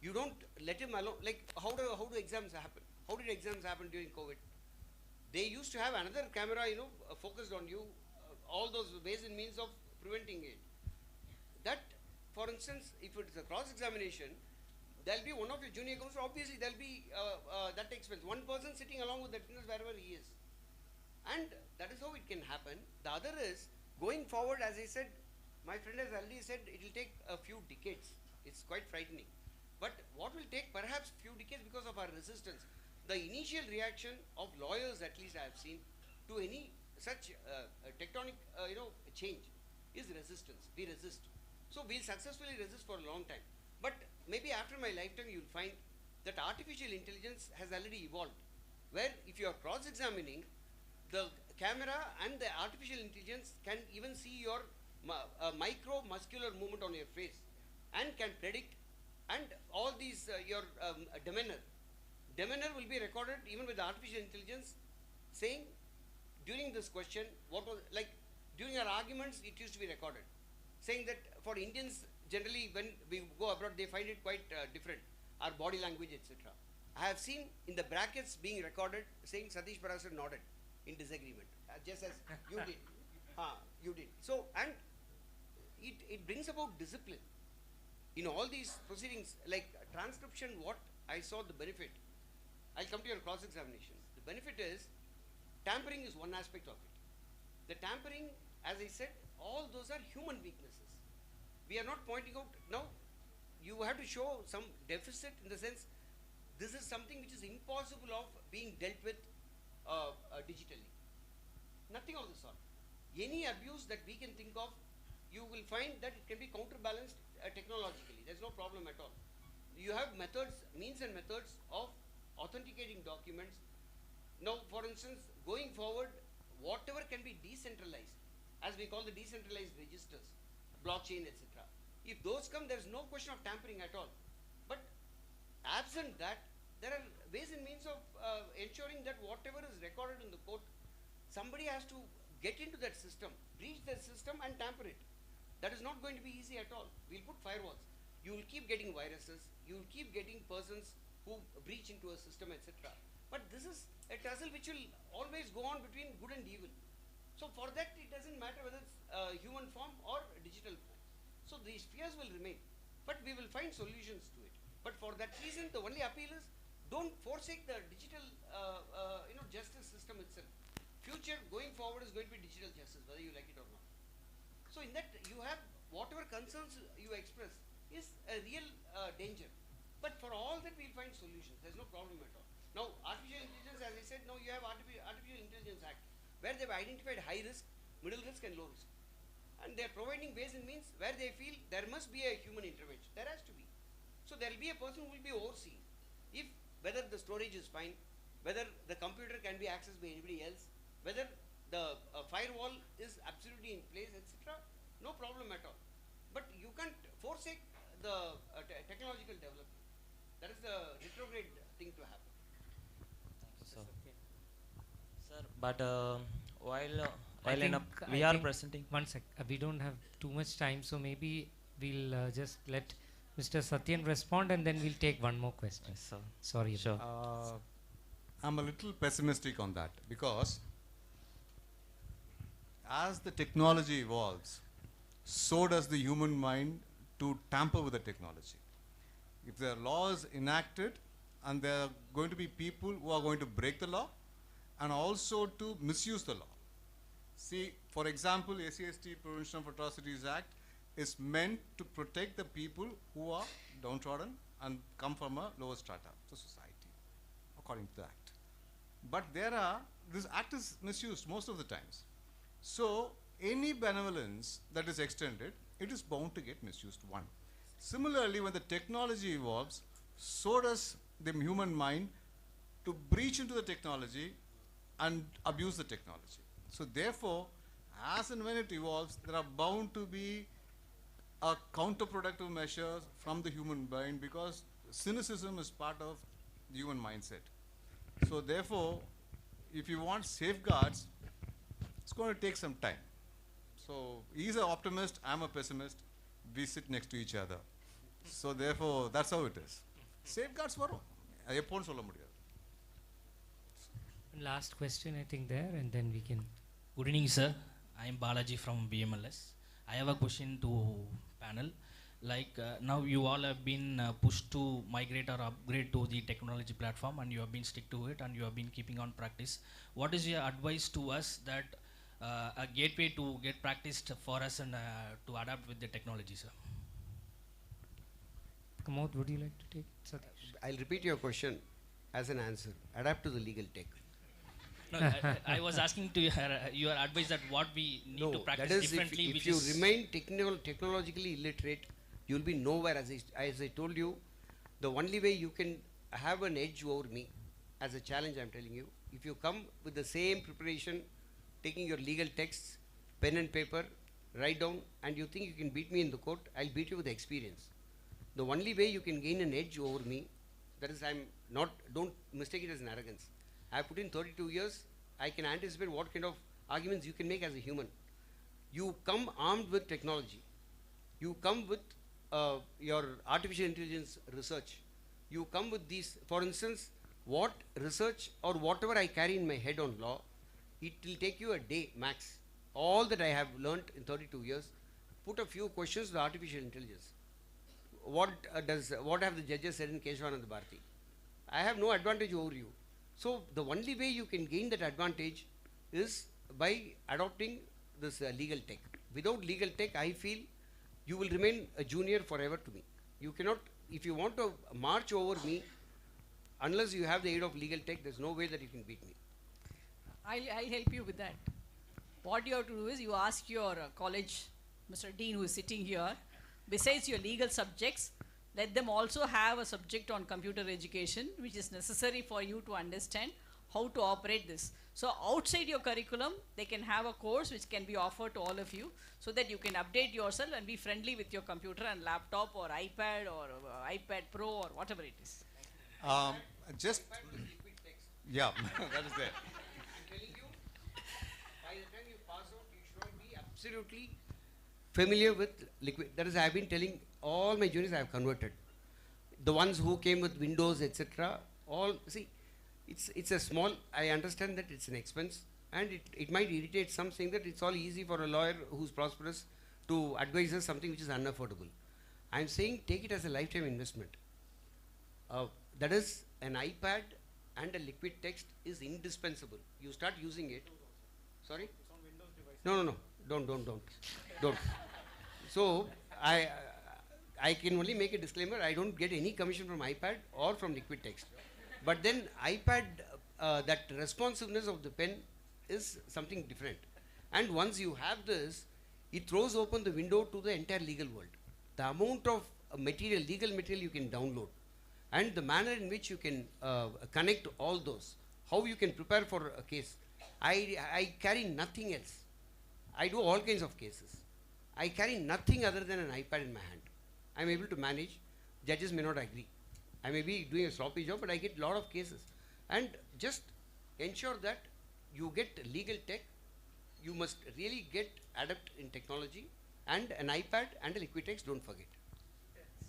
You don't let him alone. Like, how do exams happen? How did exams happen during COVID? They used to have another camera, focused on you, all those ways and means of preventing it. That, for instance, if it's a cross-examination, there'll be one of your junior counsel, obviously there'll be, that expense. One person sitting along with the witness wherever he is. And that is how it can happen. The other is, going forward, as I said, my friend has already said it will take a few decades. It's quite frightening. But what will take perhaps few decades because of our resistance? The initial reaction of lawyers, at least I have seen, to any such tectonic, change is resistance. We resist. So we'll successfully resist for a long time. But maybe after my lifetime, you'll find that artificial intelligence has already evolved, where if you are cross-examining, the camera and the artificial intelligence can even see your micro muscular movement on your face and can predict, and all these your demeanor will be recorded even with the artificial intelligence, saying during this question what was, like during our arguments it used to be recorded, saying that for Indians generally when we go abroad they find it quite different, our body language, etc. I have seen in the brackets being recorded saying Satish Parasaran nodded in disagreement, just as you did. You did. So, and it brings about discipline. In all these proceedings, like transcription, what I saw the benefit, I'll come to your cross-examination. The benefit is, tampering is one aspect of it. The tampering, as I said, all those are human weaknesses. We are not pointing out, now you have to show some deficit in the sense, this is something which is impossible of being dealt with digitally. Nothing of the sort. Any abuse that we can think of, you will find that it can be counterbalanced technologically. There's no problem at all. You have methods, means and methods of authenticating documents. Now, for instance, going forward, whatever can be decentralized, as we call the decentralized registers, blockchain, etc. If those come, there's no question of tampering at all. But absent that, there are ways and means of ensuring that whatever is recorded in the court, somebody has to get into that system, breach that system and tamper it. That is not going to be easy at all. We'll put firewalls. You will keep getting viruses. You will keep getting persons who breach into a system, etc. But this is a tussle which will always go on between good and evil. So for that, it doesn't matter whether it's human form or digital form. So these fears will remain, but we will find solutions to it. But for that reason, the only appeal is, don't forsake the digital, justice system itself. Future going forward is going to be digital justice, whether you like it or not. So in that, you have whatever concerns you express is a real danger. But for all that, we'll find solutions. There's no problem at all. Now, artificial intelligence, as I said, now you have Artificial Intelligence Act, where they've identified high risk, middle risk, and low risk. And they're providing ways and means where they feel there must be a human intervention. There has to be. So there will be a person who will be overseeing. If whether the storage is fine, whether the computer can be accessed by anybody else, whether the firewall is absolutely in place, etc., no problem at all. But you can't forsake the technological development. That is the retrograde thing to happen. Sir, but while we I are think presenting. One sec. We don't have too much time, so maybe we'll just let Mr. Sathyan respond, and then we'll take one more question. Yes, sir. Sorry. Sure. I'm a little pessimistic on that, because as the technology evolves, so does the human mind to tamper with the technology. If there are laws enacted, and there are going to be people who are going to break the law and also to misuse the law. See, for example, SCST Prevention of Atrocities Act is meant to protect the people who are downtrodden and come from a lower strata of the society, according to the act. But this act is misused most of the times. So, any benevolence that is extended, it is bound to get misused, one. Similarly, when the technology evolves, so does the human mind to breach into the technology and abuse the technology. So therefore, as and when it evolves, there are bound to be counterproductive measures from the human mind, because cynicism is part of the human mindset. So therefore, if you want safeguards, it's going to take some time. So he's an optimist, I'm a pessimist, we sit next to each other. So therefore, that's how it is. Safeguards varum. Eppon solla mudiyadhu. Last question, I think, there, and then we can. Good evening, sir. I am Balaji from VMLS. I have a question to panel. Like now you all have been pushed to migrate or upgrade to the technology platform, and you have been stick to it, and you have been keeping on practice. What is your advice to us that a gateway to get practiced for us and to adapt with the technology, sir? Kamod, would you like to take Satish? I'll repeat your question as an answer. Adapt to the legal tech. No, I was asking to your advice that what we need to practice that is differently. If you remain technologically illiterate, you'll be nowhere. As I told you, the only way you can have an edge over me, as a challenge I'm telling you, if you come with the same preparation, taking your legal texts, pen and paper, write down, and you think you can beat me in the court, I'll beat you with experience. The only way you can gain an edge over me, that is, don't mistake it as an arrogance. I have put in 32 years, I can anticipate what kind of arguments you can make as a human. You come armed with technology. You come with your artificial intelligence research. You come with these, for instance, what research or whatever I carry in my head on law, it will take you a day max. All that I have learnt in 32 years, put a few questions to artificial intelligence. What have the judges said in Keshavananda Bharati? I have no advantage over you. So the only way you can gain that advantage is by adopting this legal tech. Without legal tech, I feel you will remain a junior forever to me. You cannot, if you want to march over me, unless you have the aid of legal tech, there's no way that you can beat me. I'll help you with that. What you have to do is you ask your college, Mr. Dean, who is sitting here, besides your legal subjects, let them also have a subject on computer education, which is necessary for you to understand how to operate this. So outside your curriculum, they can have a course which can be offered to all of you, so that you can update yourself and be friendly with your computer and laptop or iPad or iPad Pro or whatever it is. Yeah, that is there. I'm telling you, by the time you pass out, you should be absolutely familiar with liquid. That is, I have been telling all my juniors I have converted. The ones who came with Windows, etc. All, see, it's a small, I understand that it's an expense, and it might irritate some, saying that it's all easy for a lawyer who's prosperous to advise us something which is unaffordable. I'm saying take it as a lifetime investment. That is, an iPad and a liquid text is indispensable. You start using it. Sorry? It's on Windows device. No. Don't. So, I can only make a disclaimer. I don't get any commission from iPad or from liquid text. But then iPad, that responsiveness of the pen is something different. And once you have this, it throws open the window to the entire legal world. The amount of material, legal material you can download, and the manner in which you can connect all those, how you can prepare for a case. I carry nothing else. I do all kinds of cases. I carry nothing other than an iPad in my hand. I'm able to manage. Judges may not agree. I may be doing a sloppy job, but I get a lot of cases. And just ensure that you get legal tech. You must really get adept in technology, and an iPad and a liquid text, don't forget.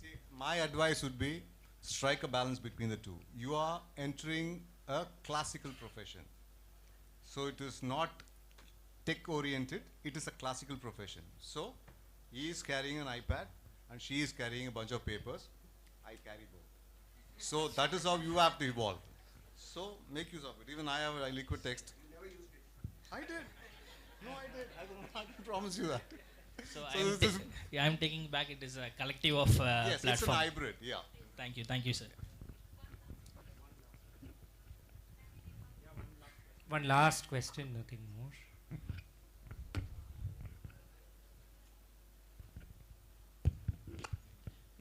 See, my advice would be strike a balance between the two. You are entering a classical profession. So it is not tech oriented, it is a classical profession. So he is carrying an iPad and she is carrying a bunch of papers. I carry both. So that is how you have to evolve. So make use of it. Even I have a liquid text. You never used it. I did. No, I did. I can promise you that. So, So I'm taking back it is a collective of yes, platform. it's an hybrid. Yeah. Thank you, sir. One last question, nothing more.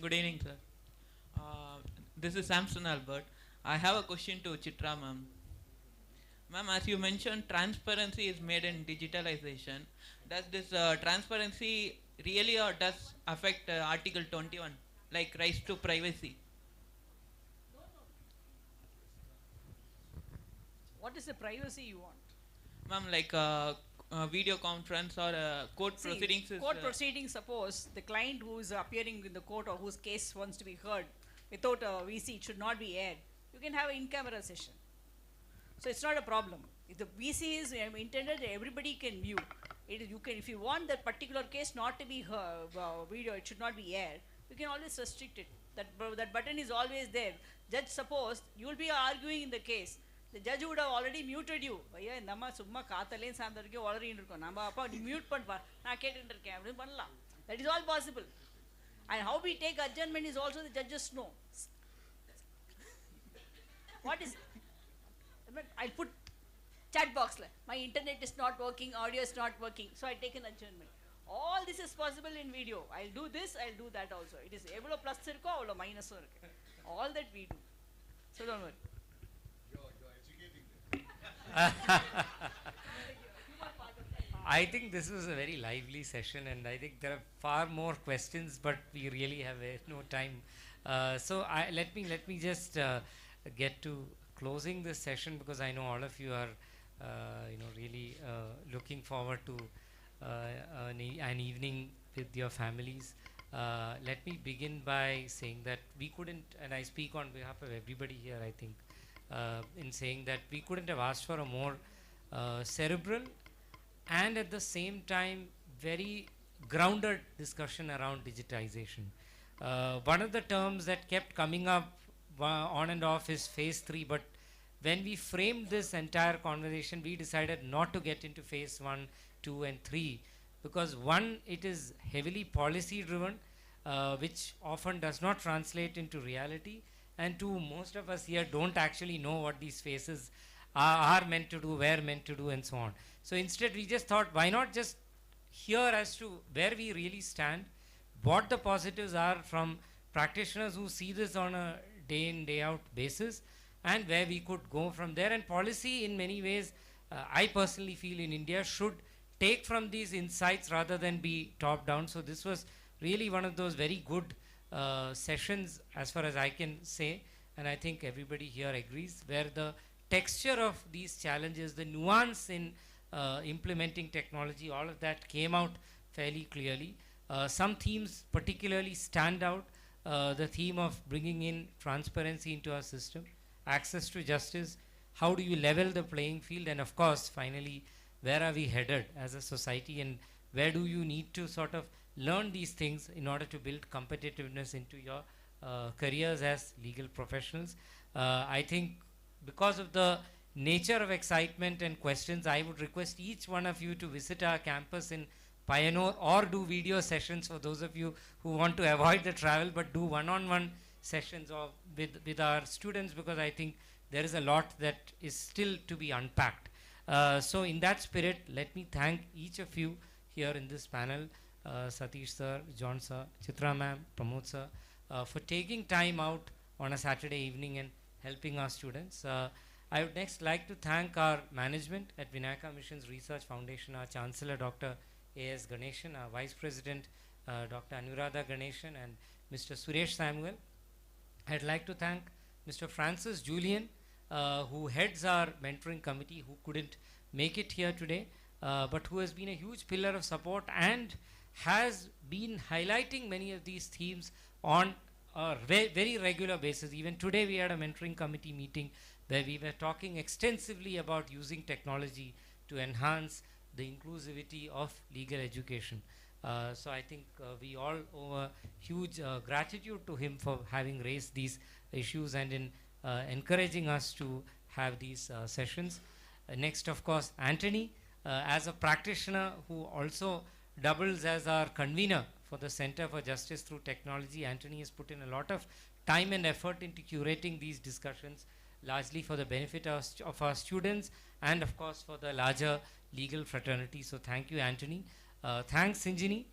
Good evening, sir. This is Samson Albert. I have a question to Chitra ma'am. Ma'am, as you mentioned, transparency is made in digitalization. Does this transparency really or does affect Article 21, like rights to privacy? What is the privacy you want? Ma'am, like video conference or court See, proceedings is... court proceedings, suppose the client who is appearing in the court or whose case wants to be heard without a VC, it should not be aired. You can have an in-camera session. So it's not a problem. If the VC is intended, everybody can view. You can, if you want that particular case not to be video, it should not be aired. You can always restrict it. That button is always there. Judge, suppose you will be arguing in the case. The judge would have already muted you. ஐயா இந்த அம்மா சும்மா காத்தலையும் சார்ந்தவரைக்கும் வளரின்னு இருக்கோம் நம்ம அப்பா நீ mute பண்ணுப்பா நான் கேட்டுட்டு இருக்கேன் அப்படின்னு பண்ணலாம். That is all possible. And how we take adjournment is also the judges know. What is I'll put chat box my internet is not working, audio is not working, so I take an adjournment. All this is possible in video. I'll do this, I'll do that also. It is evlo plus irukko avlo minus irukku. All that we do. So don't worry. I think this was a very lively session, and I think there are far more questions, but we really have no time. So let me just get to closing this session, because I know all of you are really looking forward to an evening with your families. Let me begin by saying that we couldn't, and I speak on behalf of everybody here, I think, in saying that we couldn't have asked for a more cerebral and at the same time very grounded discussion around digitization. One of the terms that kept coming up on and off is phase 3, but when we framed this entire conversation, we decided not to get into phase 1, 2 and 3, because one, it is heavily policy driven, which often does not translate into reality, and two, most of us here don't actually know what these phases are meant to do, were meant to do, and so on. So instead we just thought, why not just hear as to where we really stand, what the positives are from practitioners who see this on a day in, day out basis, and where we could go from there. And policy in many ways, I personally feel in India should take from these insights rather than be top down. So this was really one of those very good sessions as far as I can say, and I think everybody here agrees, where the texture of these challenges, the nuance in implementing technology, all of that came out fairly clearly. Some themes particularly stand out. The theme of bringing in transparency into our system, access to justice, how do you level the playing field, and of course finally where are we headed as a society, and where do you need to sort of learn these things in order to build competitiveness into your careers as legal professionals. I think because of the nature of excitement and questions, I would request each one of you to visit our campus in Pioneer or do video sessions for those of you who want to avoid the travel, but do one-on-one sessions with our students, because I think there is a lot that is still to be unpacked. So in that spirit, let me thank each of you here in this panel, Satish sir, John sir, Chitra ma'am, Pramod sir, for taking time out on a Saturday evening and helping our students. I would next like to thank our management at Vinayaka Missions Research Foundation, our Chancellor Dr. A.S. Ganeshan, our Vice President Dr. Anuradha Ganeshan, and Mr. Suresh Samuel. I'd like to thank Mr. Francis Julian, who heads our mentoring committee, who couldn't make it here today, but who has been a huge pillar of support and has been highlighting many of these themes on a very regular basis. Even today we had a mentoring committee meeting where we were talking extensively about using technology to enhance the inclusivity of legal education. So I think we all owe a huge gratitude to him for having raised these issues and in encouraging us to have these sessions. Next, of course, Antony, as a practitioner who also doubles as our convener for the Center for Justice Through Technology. Antony has put in a lot of time and effort into curating these discussions, largely for the benefit of our students and, of course, for the larger legal fraternity. So thank you, Antony. Thanks, Sinjini,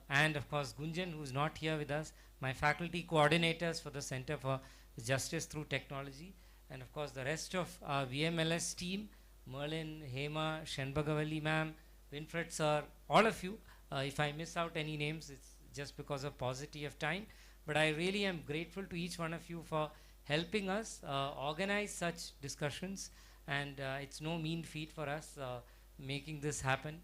and, of course, Gunjan, who is not here with us, my faculty coordinators for the Center for Justice Through Technology, and, of course, the rest of our VMLS team, Merlin, Hema, Shenbagavalli ma'am, Winfred sir, all of you. If I miss out any names, it's just because of paucity of time. But I really am grateful to each one of you for helping us organize such discussions. And it's no mean feat for us making this happen.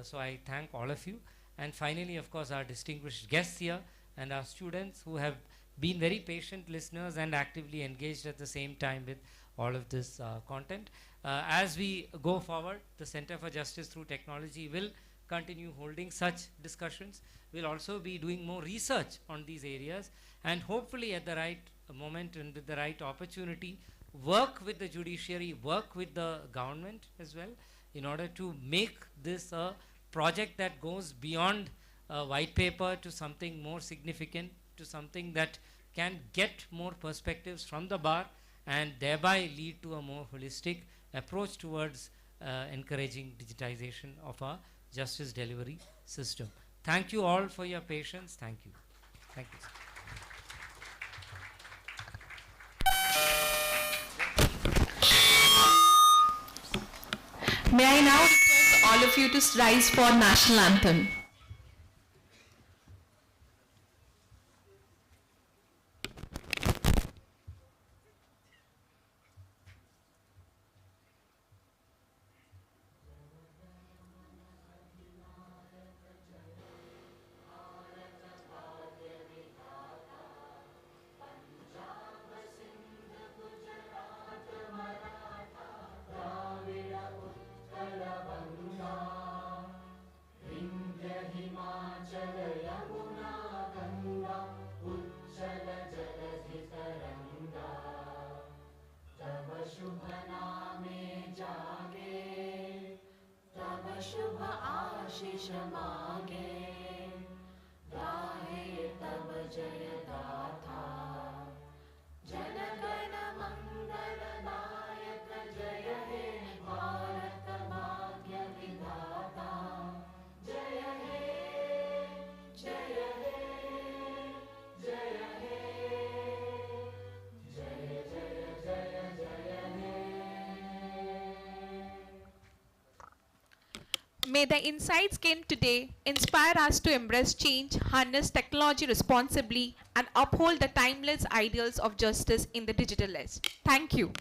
So I thank all of you. And finally, of course, our distinguished guests here and our students who have been very patient listeners and actively engaged at the same time with all of this content. As we go forward, the Center for Justice Through Technology will continue holding such discussions. We'll also be doing more research on these areas and hopefully at the right moment and with the right opportunity, work with the judiciary, work with the government as well in order to make this a project that goes beyond a white paper to something more significant, to something that can get more perspectives from the bar and thereby lead to a more holistic approach towards encouraging digitization of our justice delivery system. Thank you all for your patience. Thank you. Thank you. May I now request all of you to rise for national anthem. May the insights gained today inspire us to embrace change, harness technology responsibly, and uphold the timeless ideals of justice in the digital age. Thank you.